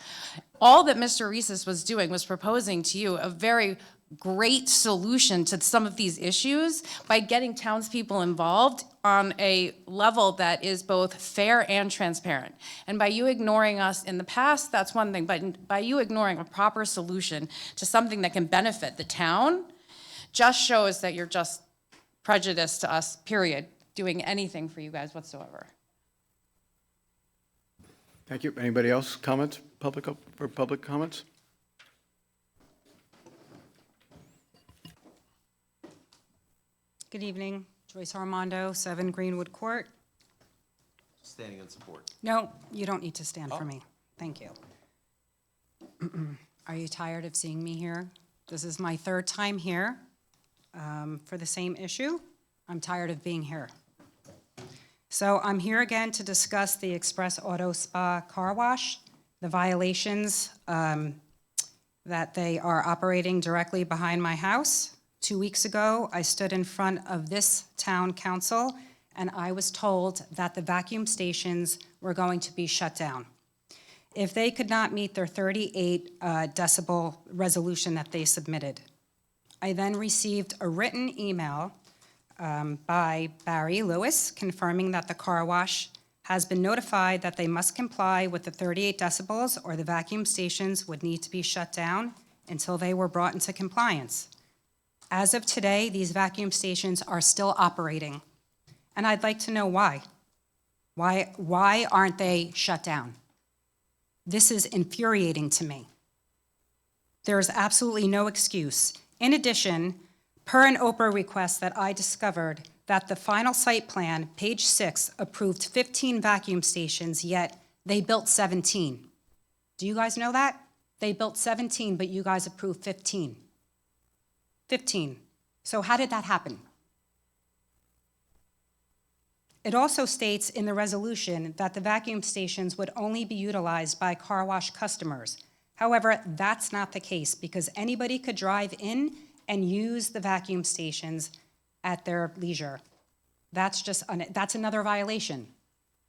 All that Mr. Reeses was doing was proposing to you a very great solution to some of these issues by getting townspeople involved on a level that is both fair and transparent. And by you ignoring us in the past, that's one thing, but by you ignoring a proper solution to something that can benefit the town, just shows that you're just prejudiced to us, period, doing anything for you guys whatsoever. Thank you. Anybody else comments? Public comments? Good evening, Joyce Armando, 7 Greenwood Court. Standing in support. No, you don't need to stand for me. Thank you. Are you tired of seeing me here? This is my 3rd time here for the same issue. I'm tired of being here. So I'm here again to discuss the Express Auto Spa car wash, the violations that they are operating directly behind my house. 2 weeks ago, I stood in front of this town council and I was told that the vacuum stations were going to be shut down if they could not meet their 38 decibel resolution that they submitted. I then received a written email by Barry Lewis confirming that the car wash has been notified that they must comply with the 38 decibels or the vacuum stations would need to be shut down until they were brought into compliance. As of today, these vacuum stations are still operating, and I'd like to know why. Why aren't they shut down? This is infuriating to me. There is absolutely no excuse. In addition, per an Oprah request that I discovered, that the final site plan, page 6, approved 15 vacuum stations, yet they built 17. Do you guys know that? They built 17, but you guys approved 15. 15. So how did that happen? It also states in the resolution that the vacuum stations would only be utilized by car wash customers. However, that's not the case because anybody could drive in and use the vacuum stations at their leisure. That's another violation.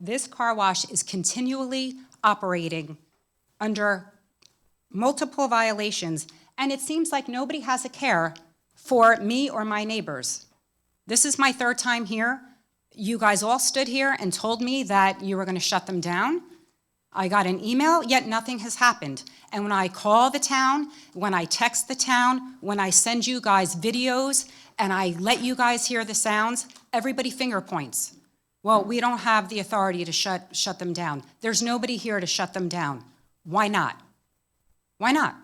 This car wash is continually operating under multiple violations, and it seems like nobody has a care for me or my neighbors. This is my 3rd time here. You guys all stood here and told me that you were going to shut them down. I got an email, yet nothing has happened. And when I call the town, when I text the town, when I send you guys videos, and I let you guys hear the sounds, everybody finger points. Well, we don't have the authority to shut them down. There's nobody here to shut them down. Why not? Why not?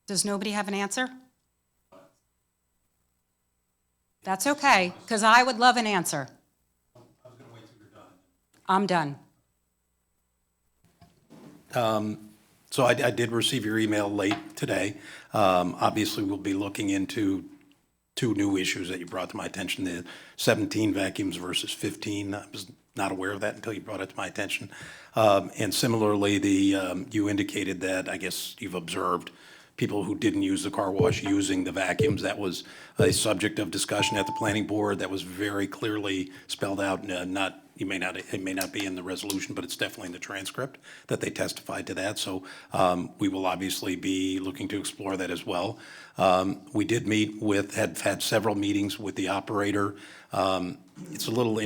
Does nobody have an answer? That's okay, because I would love an answer. I'm done. So I did receive your email late today. Obviously, we'll be looking into two new issues that you brought to my attention, the 17 vacuums versus 15. I was not aware of that until you brought it to my attention. And similarly, you indicated that, I guess you've observed people who didn't use the car wash using the vacuums. That was a subject of discussion at the planning board. That was very clearly spelled out, it may not be in the resolution, but it's definitely in the transcript that they testified to that. So we will obviously be looking to explore that as well. We did meet with, had several meetings with the operator. It's a little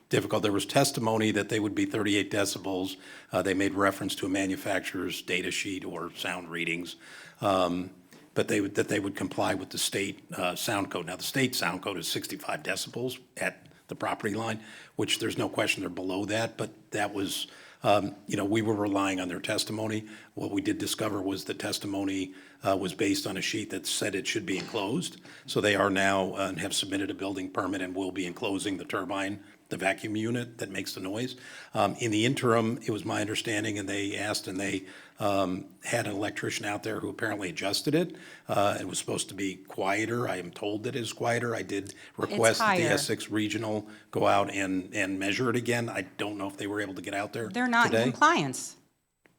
difficult. There was testimony that they would be 38 decibels. They made reference to a manufacturer's data sheet or sound readings. But that they would comply with the state sound code. Now, the state sound code is 65 decibels at the property line, which there's no question they're below that, but that was, we were relying on their testimony. What we did discover was the testimony was based on a sheet that said it should be enclosed. So they are now, and have submitted a building permit and will be enclosing the turbine, the vacuum unit that makes the noise. In the interim, it was my understanding, and they asked, and they had an electrician out there who apparently adjusted it. It was supposed to be quieter. I am told that it is quieter. I did request that the higher. Essex Regional go out and measure it again. I don't know if they were able to get out there They're not today. in compliance.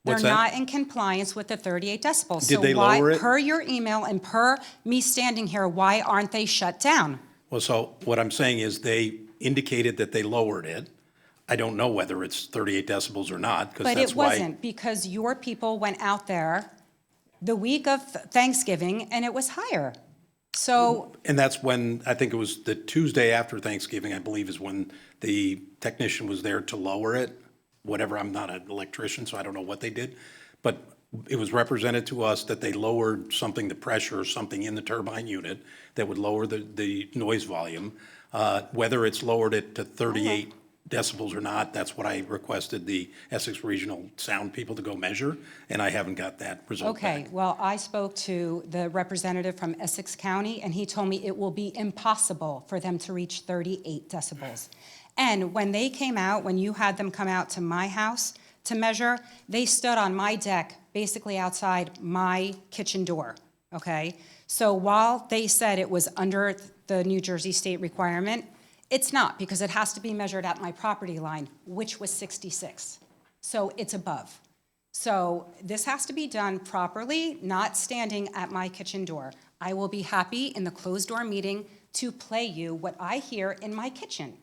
What's They're that? not in compliance with the 38 decibels. Did they lower it? Per your email and per me standing here, why aren't they shut down? Well, so what I'm saying is they indicated that they lowered it. I don't know whether it's 38 decibels or not, because But that's it why. wasn't, because your people went out there the week of Thanksgiving and it was higher. So, And that's when, I think it was the Tuesday after Thanksgiving, I believe, is when the technician was there to lower it. Whatever, I'm not an electrician, so I don't know what they did. But it was represented to us that they lowered something, the pressure or something in the turbine unit that would lower the noise volume. Whether it's lowered it to 38 decibels or not, that's what I requested the Essex Regional Sound people to go measure, and I haven't got that result back. okay, well, I spoke to the representative from Essex County and he told me it will be impossible for them to reach 38 decibels. And when they came out, when you had them come out to my house to measure, they stood on my deck, basically outside my kitchen door, okay? So while they said it was under the New Jersey state requirement, it's not, because it has to be measured at my property line, which was 66. So it's above. So this has to be done properly, not standing at my kitchen door. I will be happy in the closed door meeting to play you what I hear in my kitchen.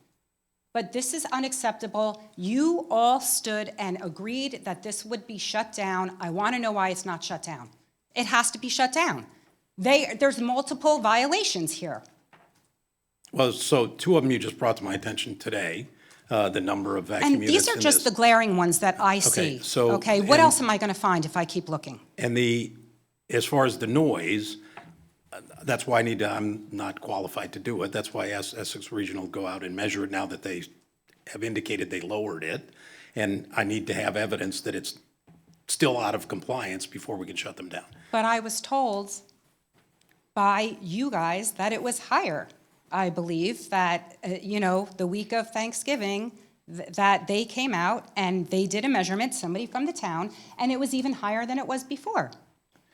But this is unacceptable. You all stood and agreed that this would be shut down. I want to know why it's not shut down. It has to be shut down. There's multiple violations here. Well, so two of them you just brought to my attention today, the number of vacuum And units. these are in just this. the glaring ones that I see. so- Okay, what and- else am I going to find if I keep looking? And as far as the noise, that's why I'm not qualified to do it. That's why I asked Essex Regional to go out and measure it now that they have indicated they lowered it. And I need to have evidence that it's still out of compliance before we can shut them down. But I was told by you guys that it was higher. I believe that, the week of Thanksgiving, that they came out and they did a measurement, somebody from the town, and it was even higher than it was before.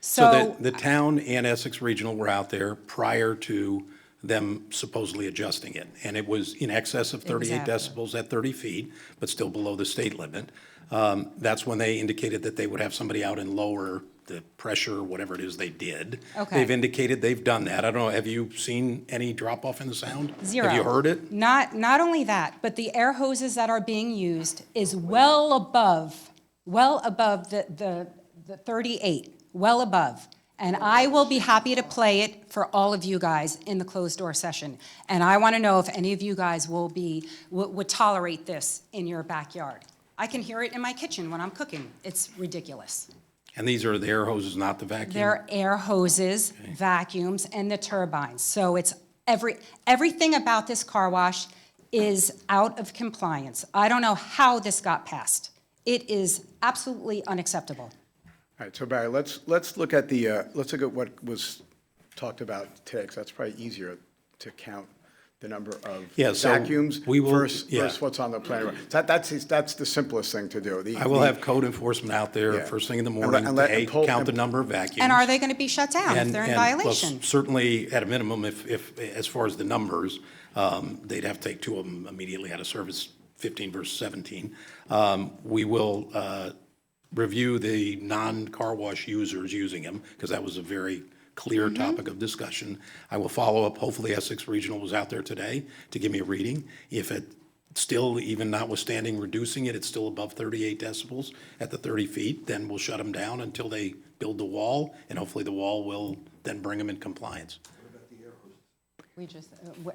So the town and Essex Regional were out there prior to them supposedly adjusting it. And it was in excess of 38 Exactly. decibels at 30 feet, but still below the state limit. That's when they indicated that they would have somebody out and lower the pressure, whatever it is they did. Okay. They've indicated they've done that. I don't know, have you seen any drop-off in the sound? Zero. Have you heard it? Not only that, but the air hoses that are being used is well above the 38, well above. And I will be happy to play it for all of you guys in the closed door session. And I want to know if any of you guys would tolerate this in your backyard. I can hear it in my kitchen when I'm cooking. It's ridiculous. And these are the air hoses, not the vacuum? They're air hoses, vacuums, and the turbines. So it's Everything about this car wash is out of compliance. I don't know how this got passed. It is absolutely unacceptable. All right, so Barry, let's look at what was talked about today, because that's probably easier to count the number of vacuums versus what's on the plan. That's the simplest thing to do. I will have code enforcement out there first thing in the morning to count the number of vacuums. And are they going to be shut down if they're in violation? Well, certainly, at a minimum, if as far as the numbers, they'd have to take 2 of them immediately out of service, 15 versus 17. We will review the non-car wash users using them, because that was a very clear topic of discussion. I will follow up. Hopefully Essex Regional was out there today to give me a reading. If it still, even notwithstanding reducing it, it's still above 38 decibels at the 30 feet, then we'll shut them down until they build the wall, and hopefully the wall will then bring them in compliance.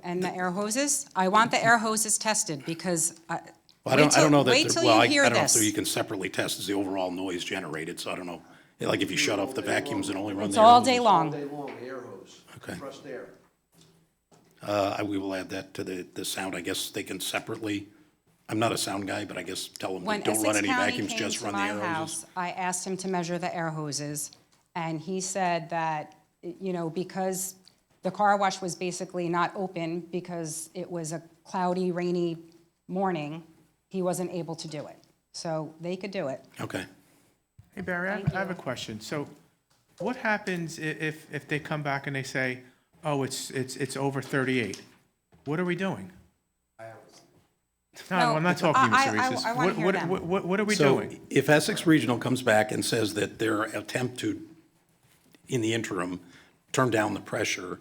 And the air hoses? I want the air hoses tested, because I don't know that. Wait till you hear I don't know this. if you can separately test as the overall noise generated, so I don't know. Like if you shut off the vacuums and only run It's the air all hoses. day long. All day long, air hose. Okay. Compressed air. We will add that to the sound. I guess they can separately, I'm not a sound guy, but I guess tell them When don't run Essex any County vacuums, came just to run the my air hoses. house, I asked him to measure the air hoses, and he said that, because the car wash was basically not open because it was a cloudy, rainy morning, he wasn't able to do it. So they could do it. Okay. Hey, Barry, I have a question. So what happens if they come back and they say, oh, it's over 38? What are we doing? No, I'm not talking to you, Mr. Reeses. I wanna hear them. What are we So doing? if Essex Regional comes back and says that their attempt to, in the interim, turn down the pressure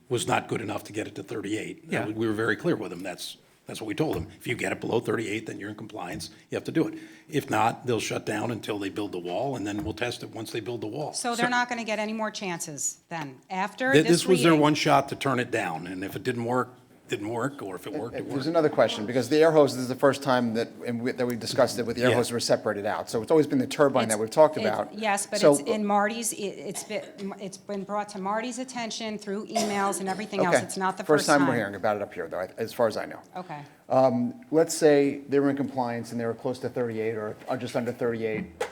was not good enough to get it to 38, Yeah. we were very clear with them. That's what we told them. If you get it below 38, then you're in compliance. You have to do it. If not, they'll shut down until they build the wall, and then we'll test it once they build the wall. So they're not going to get any more chances then, after This was their reading? one shot to turn it down, and if it didn't work, or if it worked, it There's worked. another question, because the air hoses is the first time that we discussed it with the air Yeah. hoses were separated out. So it's always been the turbine that we've talked about. Yes, but So- it's in Marty's, it's been brought to Marty's attention through emails and everything else. Okay. It's not the first time. First time we're hearing about it up here, though, as far as I know. Okay. Let's say they were in compliance and they were close to 38 or just under 38,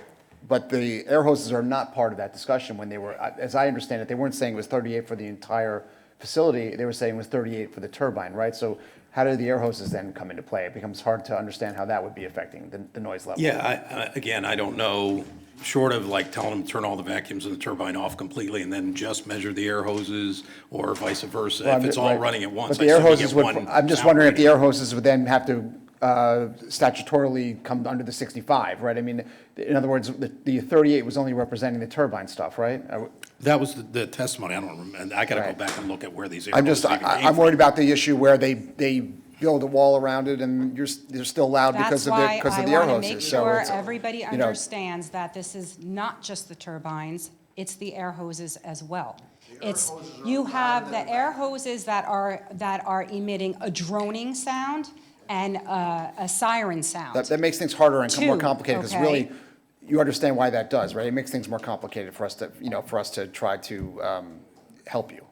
but the air hoses are not part of that discussion when they were, as I understand it, they weren't saying it was 38 for the entire facility, they were saying it was 38 for the turbine, right? So how do the air hoses then come into play? It becomes hard to understand how that would be affecting the noise level. Yeah, again, I don't know, short of like telling them to turn all the vacuums in the turbine off completely and then just measure the air hoses, or vice versa, Well, if it's all right. running at once. But the air I assume you hoses get would, one I'm just sound wondering if the rating. air hoses would then have to statutorily come under the 65, right? I mean, in other words, the 38 was only representing the turbine stuff, right? That was the testimony, I don't remember, and I gotta go back and look at where these air I'm hoses just, even came I'm worried from. about the issue where they build a wall around it and they're still loud because of the air That's why I want to make hoses. So sure it's, everybody know- understands that this is not just the turbines, it's the air hoses as well. It's, you have the air hoses that are emitting a droning sound and a siren sound. That makes things harder and more Two, complicated, because okay. really, you understand why that does, right? It makes things more complicated for us to try to help you.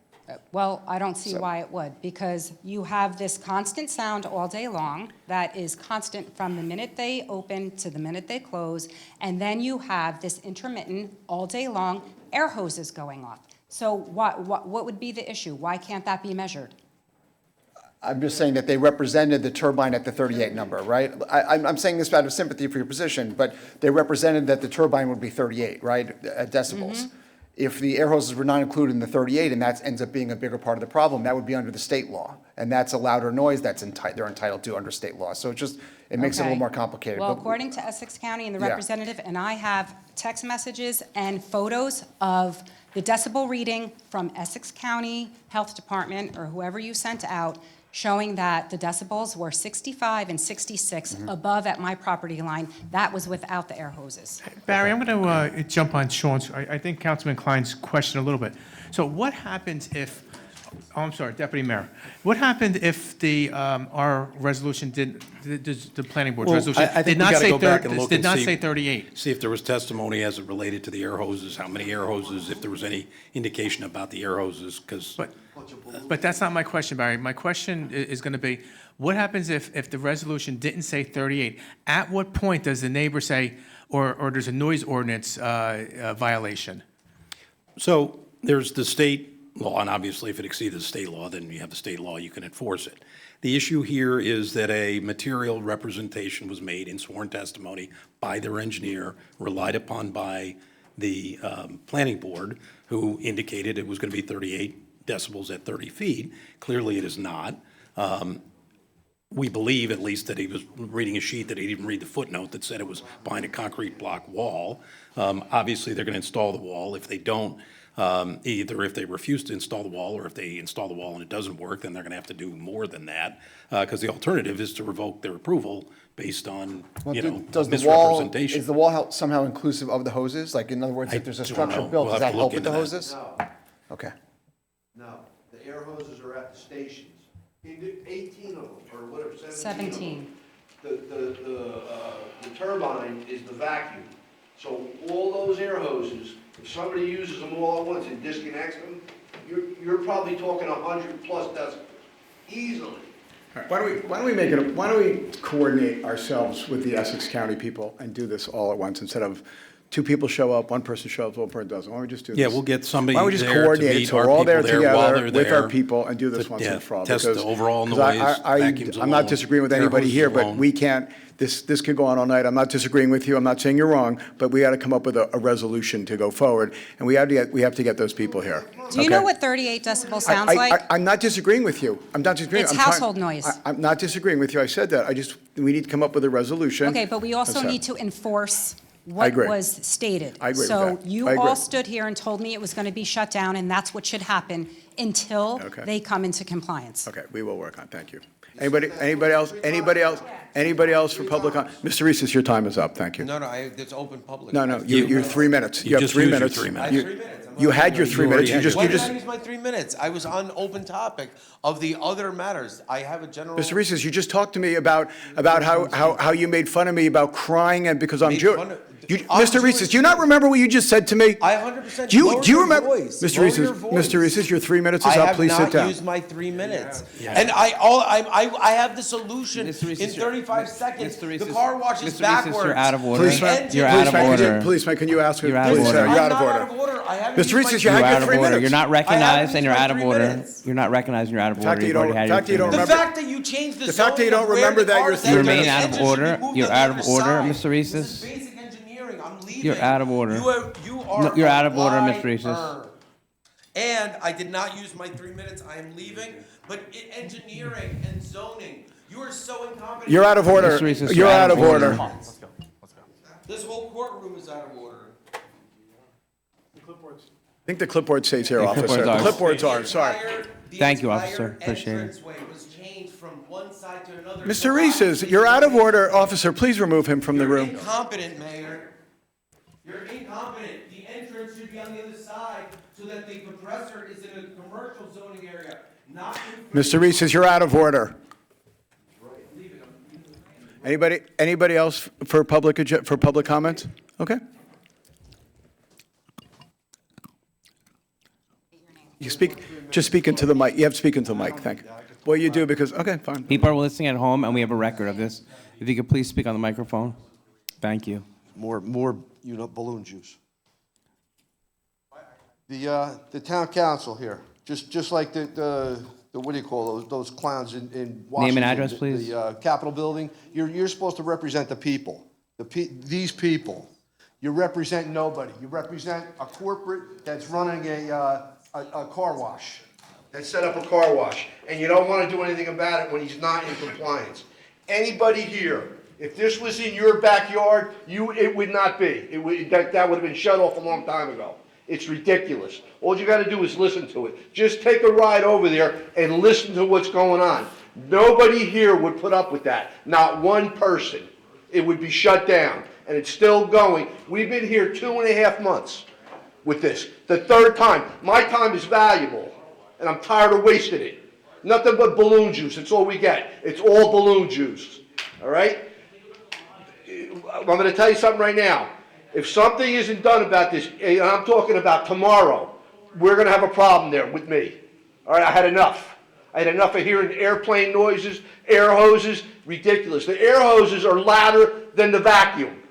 Well, I don't see why it would, because you have this constant sound all day long that is constant from the minute they open to the minute they close, and then you have this intermittent, all day long air hoses going off. So what would be the issue? Why can't that be measured? I'm just saying that they represented the turbine at the 38 number, right? I'm saying this out of sympathy for your position, but they represented that the turbine would be 38, right, at decibels. If the air hoses were not included in the 38 and that ends up being a bigger part of the problem, that would be under the state law. And that's a louder noise they're entitled to under state law. So it makes it a little Okay. more complicated. Well, But- according to Essex County and the Yeah. representative, and I have text messages and photos of the decibel reading from Essex County Health Department or whoever you sent out, showing that the decibels were 65 and 66 above at my property line. That was without the air hoses. Barry, I'm going to jump on Sean's, I think Councilman Klein's question a little bit. So what happens if Oh, I'm sorry, Deputy Mayor. What happened if our resolution the planning board's Well, resolution I think did we not gotta say go back and look did and not see- say 38? See if there was testimony as it related to the air hoses, how many air hoses, if there was any indication about the air hoses, because. But that's not my question, Barry. My question is going to be, what happens if the resolution didn't say 38? At what point does the neighbor say, or there's a noise ordinance violation? So there's the state law, and obviously if it exceeds the state law, then you have the state law, you can enforce it. The issue here is that a material representation was made in sworn testimony by their engineer, relied upon by the planning board, who indicated it was going to be 38 decibels at 30 feet. Clearly, it is not. We believe, at least, that he was reading a sheet, that he didn't read the footnote that said it was behind a concrete block wall. Obviously, they're going to install the wall. If they don't, either if they refuse to install the wall, or if they install the wall and it doesn't work, then they're going to have to do more than that, because the alternative is to revoke their approval based on, Does the wall, misrepresentation. is the wall somehow inclusive of the hoses? Like, in other words, if there's a structure built, does that help with the hoses? Okay. No, the air hoses are at the stations. 18 of them, or whatever, 17. The turbine is the vacuum. So all those air hoses, if somebody uses them all at once and disconnects them, you're probably talking 100+ decibels, easily. Why don't we coordinate ourselves with the Essex County people and do this all at once, instead of two people show up, one person shows up, one person doesn't? Why don't we just do this? Yeah, we'll get somebody Why don't we just there to coordinate it meet so our we're all there people there while together they're with our there people and do this to, once and for all? test the overall 'cause noise, I- vacuums I'm not alone, disagreeing with air anybody hoses here, but alone. we can't, this can go on all night. I'm not disagreeing with you. I'm not saying you're wrong, but we got to come up with a resolution to go forward, and we have to get those people here. Do you Okay? know what 38 decibels sounds like? I'm not disagreeing with you. I'm not disagreeing. It's I'm trying- household noise. I'm not disagreeing with you. I said that. We need to come up with a resolution. Okay, but we also That's it. need to enforce what agree. was stated. I agree with So that. you I agree. all stood here and told me it was going to be shut down, and that's what should happen until Okay. they come into compliance. Okay, we will work on it. Thank you. Anybody else for public comment? Mr. Reeses, your time is up. Thank you. No, it's open public. No, you're 3 minutes. You You have just 3 used your minutes. 3 minutes. I have 3 minutes. You had your 3 minutes. You When just. did I use my 3 minutes? I was on open topic of the other matters. I have a general. Mr. Reeses, you just talked to me about how you made fun of me about crying and because I'm Made Jewish. fun of- Mr. I'm Reeses, Jewish. do you not remember what you just said to me? I 100% Do lower you your remember? voice. Mr. Lower Reeses, your voice. Mr. Reeses, your 3 minutes is up. Please sit I have down. not used my 3 minutes. And I have the solution in 35 seconds. The car washes backwards. You're out of order. Policeman, You're out of order. Policeman, can you ask? You're out of Please, order. sir, you're out of I'm not order. out of order. I haven't Mr. used my Reeses, you three had You're your out of 3 order. minutes. You're not I recognized haven't and you're used my out of 3 order. minutes. You're not recognized and you're out of The fact order. that you You've don't- already had the fact that you your don't three The remember- fact that you changed the The fact that you zoning of don't where remember the that car you're is three You entering, remain minutes. the out of engine should order. be moved You're on out the of other order, side. Mr. Reeses. This is basic engineering. I'm leaving. You're out of order. You are You're out of a order, liar. Mr. Reeses. And I did not use my 3 minutes. I am leaving. But engineering and zoning, you are so incompetent. You're out of order. Mr. Reeses, You're out of order. This whole courtroom is out of order. I think the clipboard stays here, The officer. clipboard's The ours. clipboard's ours, sorry. Thank you, officer. Appreciate it. entranceway was changed from one side to another. Mr. Reeses, you're out of order. Officer, please remove him from the You're room. incompetent, Mayor. You're incompetent. The entrance should be on the other side so that the compressor is in a commercial zoning area, not in. Mr. Reeses, you're out of order. Anybody else for public comments? Okay. Just speak into the mic. You have to speak into the mic, thank you. Well, you do because, okay, fine. People are listening at home, and we have a record of this. If you could please speak on the microphone. Thank you. More balloon juice. The town council here, just like the what do you call those clowns in Washington? Name and address, please. The Capitol building. You're supposed to represent the people. These people. You represent nobody. You represent a corporate that's running a car wash. That set up a car wash, and you don't want to do anything about it when he's not in compliance. Anybody here, if this was in your backyard, it would not be. That would have been shut off a long time ago. It's ridiculous. All you got to do is listen to it. Just take a ride over there and listen to what's going on. Nobody here would put up with that. Not one person. It would be shut down, and it's still going. We've been here 2.5 months with this. The third time. My time is valuable. and I'm tired of wasting it. Nothing but balloon juice, that's all we get. It's all balloon juice, all right? I'm gonna tell you something right now. If something isn't done about this, and I'm talking about tomorrow, we're gonna have a problem there with me. All right, I had enough. I had enough of hearing airplane noises, air hoses, ridiculous. The air hoses are louder than the vacuum.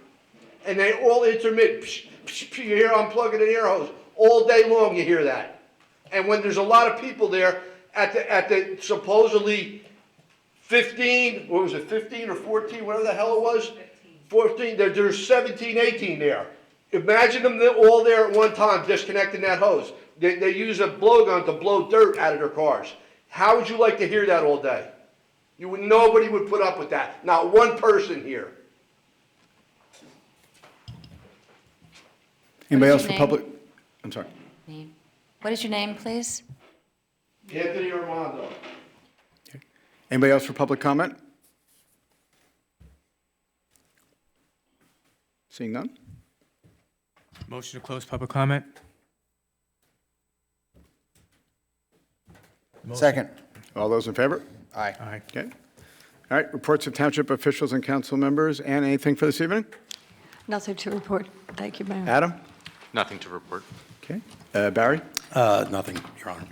And they all intermittent. Psh, psh, psh, you hear unplugging an air hose. All day long you hear that. And when there's a lot of people there at the supposedly 15, what was it, 15 or 14, whatever the hell it was? 14, there's 17, 18 there. Imagine them all there at one time disconnecting that hose. They use a blowgun to blow dirt out of their cars. How would you like to hear that all day? Nobody would put up with that. Not one person here. Anybody else your for name? public? I'm sorry. Name. What is your name, please? Anthony Armando. Anybody else for public comment? Seeing none? Motion to close public comment? Second. All those in favor? Aye. Aye. Okay. All right, reports of township officials and council members. Ann, anything for this evening? Nothing to report. Thank you, Mayor. Adam? Nothing to report. Okay. Barry? Nothing, Your Honor.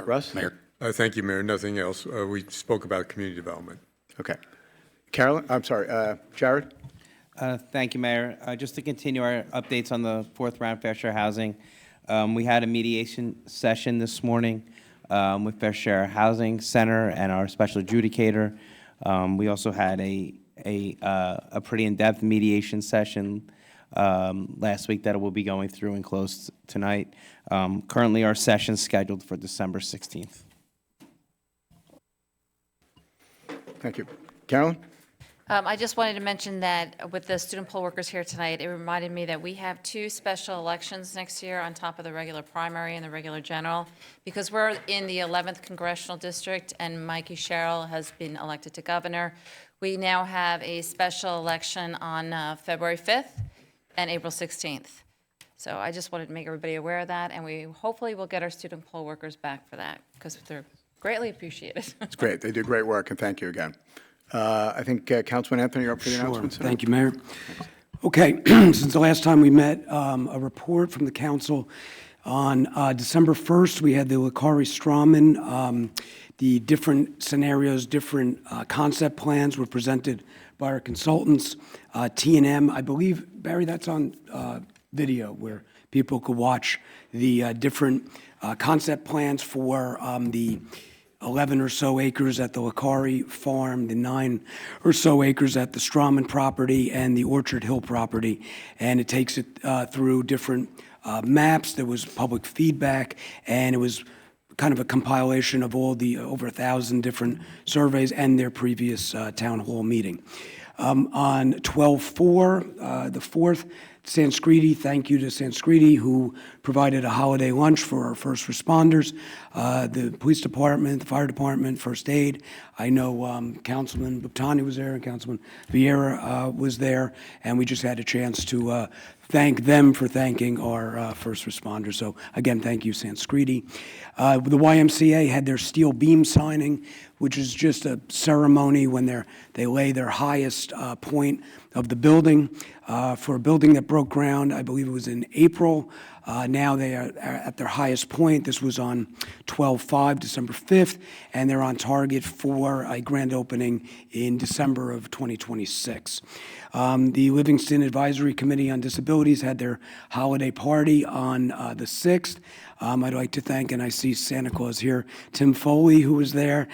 Russ? Mayor. Thank you, Mayor. Nothing else. We spoke about community development. Okay. Carolyn, I'm sorry, Jared? Thank you, Mayor. Just to continue our updates on the fourth round Fair Share Housing, we had a mediation session this morning with Fair Share Housing Center and our special adjudicator. We also had a pretty in-depth mediation session last week that we'll be going through and close tonight. Currently, our session's scheduled for December 16th. Thank you. Carolyn? I just wanted to mention that with the student poll workers here tonight, it reminded me that we have 2 special elections next year on top of the regular primary and the regular general. Because we're in the 11th Congressional District and Mikey Sherrill has been elected to governor, we now have a special election on February 5th and April 16th. So I just wanted to make everybody aware of that, and we hopefully will get our student poll workers back for that, because they're greatly appreciated. It's great. They do great work, and thank you again. I think Councilman Anthony, you're up for the announcements. Thank you, Mayor. Okay, since the last time we met, a report from the council on December 1st, we had the Lakari Strawman. The different scenarios, different concept plans were presented by our consultants. T&M, I believe, Barry, that's on video where people could watch the different concept plans for the 11 or so acres at the Lakari farm, the 9 or so acres at the Strawman property, and the Orchard Hill property. And it takes it through different maps. There was public feedback, and it was kind of a compilation of all the over 1,000 different surveys and their previous town hall meeting. On 12/4, the 4th, Sanskriti, thank you to Sanskriti, who provided a holiday lunch for our first responders, the police department, the fire department, first aid. I know Councilman Buptani was there and Councilman Vieira was there, and we just had a chance to thank them for thanking our first responders. So again, thank you, Sanskriti. The YMCA had their steel beam signing, which is just a ceremony when they lay their highest point of the building. For a building that broke ground, I believe it was in April. Now they are at their highest point. This was on 12/5, December 5th, and they're on target for a grand opening in December of 2026. The Livingston Advisory Committee on Disabilities had their holiday party on the 6th. I'd like to thank, and I see Santa Claus here, Tim Foley, who was there,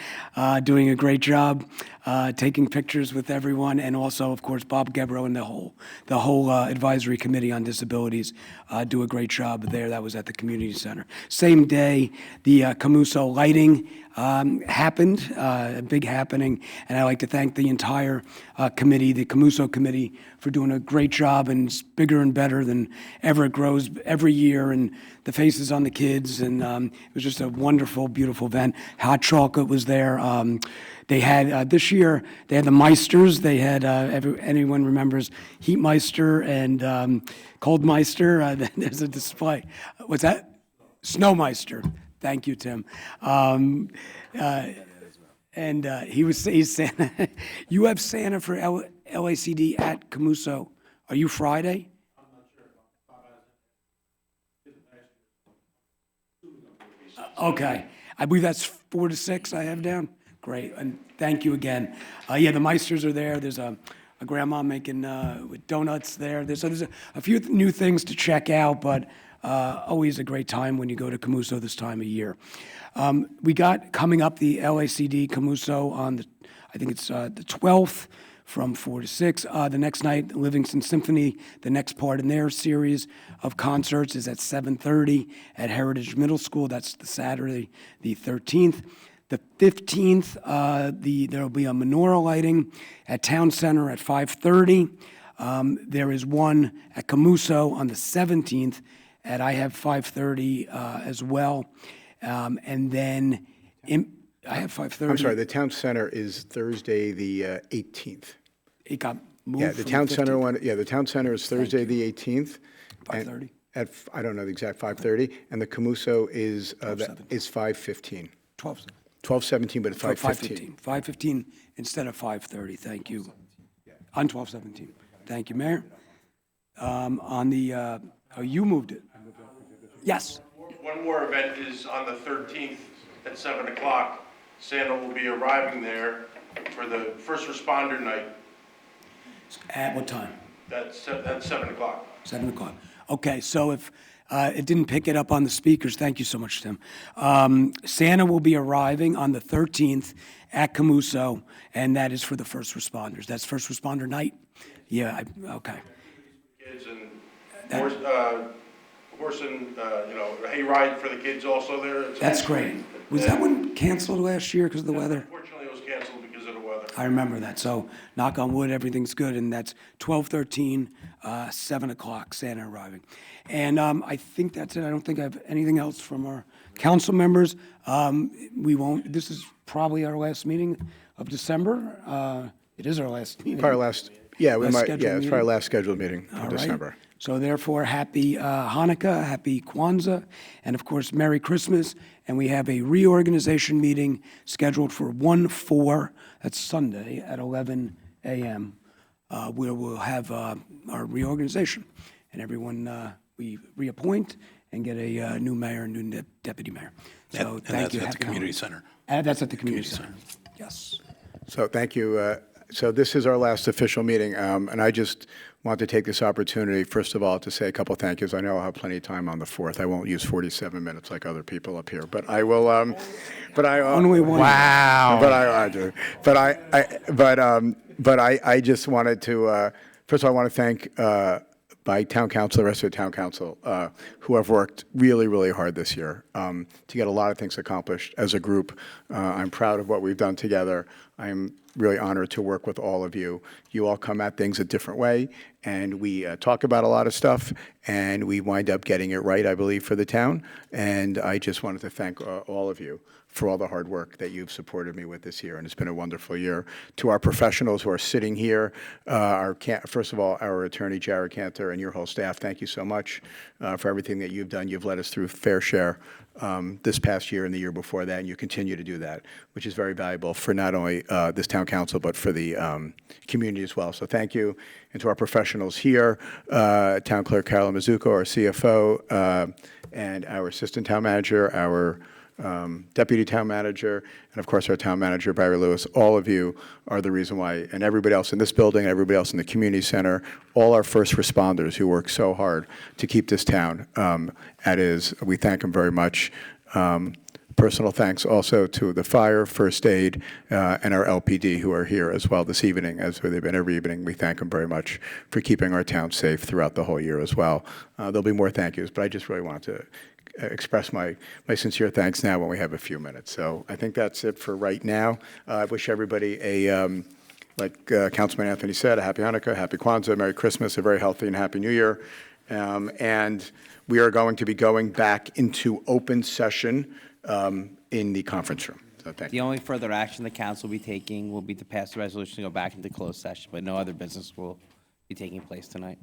doing a great job, taking pictures with everyone, and also, of course, Bob Gebro and the whole Advisory Committee on Disabilities do a great job there. That was at the community center. Same day, the Camuso lighting happened, a big happening, and I'd like to thank the entire committee, the Camuso committee, for doing a great job, and it's bigger and better than ever. It grows every year, and the faces on the kids, and it was just a wonderful, beautiful event. Hot chocolate was there. They had, this year, they had the Meisters. They had, anyone remembers Heatmeister and Coldmeister? There's a display. What's that? Snowmeister. Thank you, Tim. He's Santa. You have Santa for LACD at Camuso. Are you Friday? Okay. I believe that's 4 to 6 I have down. Great, and thank you again. Yeah, the Meisters are there. There's a grandma making with donuts there. There's a few new things to check out, but always a great time when you go to Camuso this time of year. We got coming up the LACD Camuso on I think it's the 12th from 4 to 6. The next night, Livingston Symphony, the next part in their series of concerts is at 7:30 at Heritage Middle School. That's the Saturday, the 13th. The 15th, there will be a menorah lighting at Town Center at 5:30. There is one at Camuso on the 17th at I have 5:30 as well. And then I have 5:30. I'm sorry, the town center is Thursday, the 18th. It got moved. Yeah, the from town 15th. center one, yeah, the town center is Thursday, the 18th. 5:30. I don't know the exact 5:30, and the Camuso is 5:15. 12:17, but it's 5:15. 5:15 instead of 5:30, thank you. On 12:17. Thank you, Mayor. You moved it. Yes. One more event is on the 13th at 7 o'clock. Santa will be arriving there for the first responder night. At what time? That's 7 o'clock. 7 o'clock. Okay, so if it didn't pick it up on the speakers, thank you so much, Tim. Santa will be arriving on the 13th at Camuso, and that is for the first responders. That's first responder night? Yeah, okay. Kids and horse and, a hay ride for the kids also there. That's great. Was that one canceled last year because of the weather? Unfortunately, it was canceled because of the weather. I remember that. So knock on wood, everything's good. And that's 12:13, 7 o'clock, Santa arriving. And I think that's it. I don't think I have anything else from our council members. This is probably our last meeting of December. It is our last meeting. Probably last, yeah, Last scheduled it's probably meeting? last scheduled meeting All in right. December. So therefore, happy Hanukkah, happy Kwanzaa, and of course, Merry Christmas. And we have a reorganization meeting scheduled for 1/4, that's Sunday, at 11 a.m., where we'll have our reorganization. And everyone, we reappoint and get a new mayor and new deputy mayor. So And thank you. that's at the Happy community holidays. center. And that's at the community center. Yes. So thank you. So this is our last official meeting, and I just want to take this opportunity, first of all, to say a couple thank yous. I know I'll have plenty of time on the 4th. I won't use 47 minutes like other people up here, but I will. Only one. Wow. But I just wanted to. First of all, I want to thank my town council, the rest of the town council, who have worked really, really hard this year to get a lot of things accomplished as a group. I'm proud of what we've done together. I'm really honored to work with all of you. You all come at things a different way, and we talk about a lot of stuff, and we wind up getting it right, I believe, for the town. And I just wanted to thank all of you for all the hard work that you've supported me with this year, and it's been a wonderful year. To our professionals who are sitting here, first of all, our attorney, Jared Cantor, and your whole staff, thank you so much for everything that you've done. You've led us through fair share this past year and the year before that, and you continue to do that, which is very valuable for not only this town council, but for the community as well. So thank you. And to our professionals here, Town Clerk Carolyn Mizuko, our CFO, and our Assistant Town Manager, our Deputy Town Manager, and of course our Town Manager, Barry Lewis. All of you are the reason why, and everybody else in this building, and everybody else in the community center, all our first responders who work so hard to keep this town at is. We thank them very much. Personal thanks also to the fire, first aid, and our LPD who are here as well this evening, as they've been every evening. We thank them very much for keeping our town safe throughout the whole year as well. There'll be more thank yous, but I just really want to express my sincere thanks now when we have a few minutes. So I think that's it for right now. I wish everybody like Councilman Anthony said, a happy Hanukkah, happy Kwanzaa, Merry Christmas, a very healthy and happy New Year. And we are going to be going back into open session in the conference room. So thank you. The only further action the council will be taking will be to pass the resolution to go back into closed session, but no other business will be taking place tonight.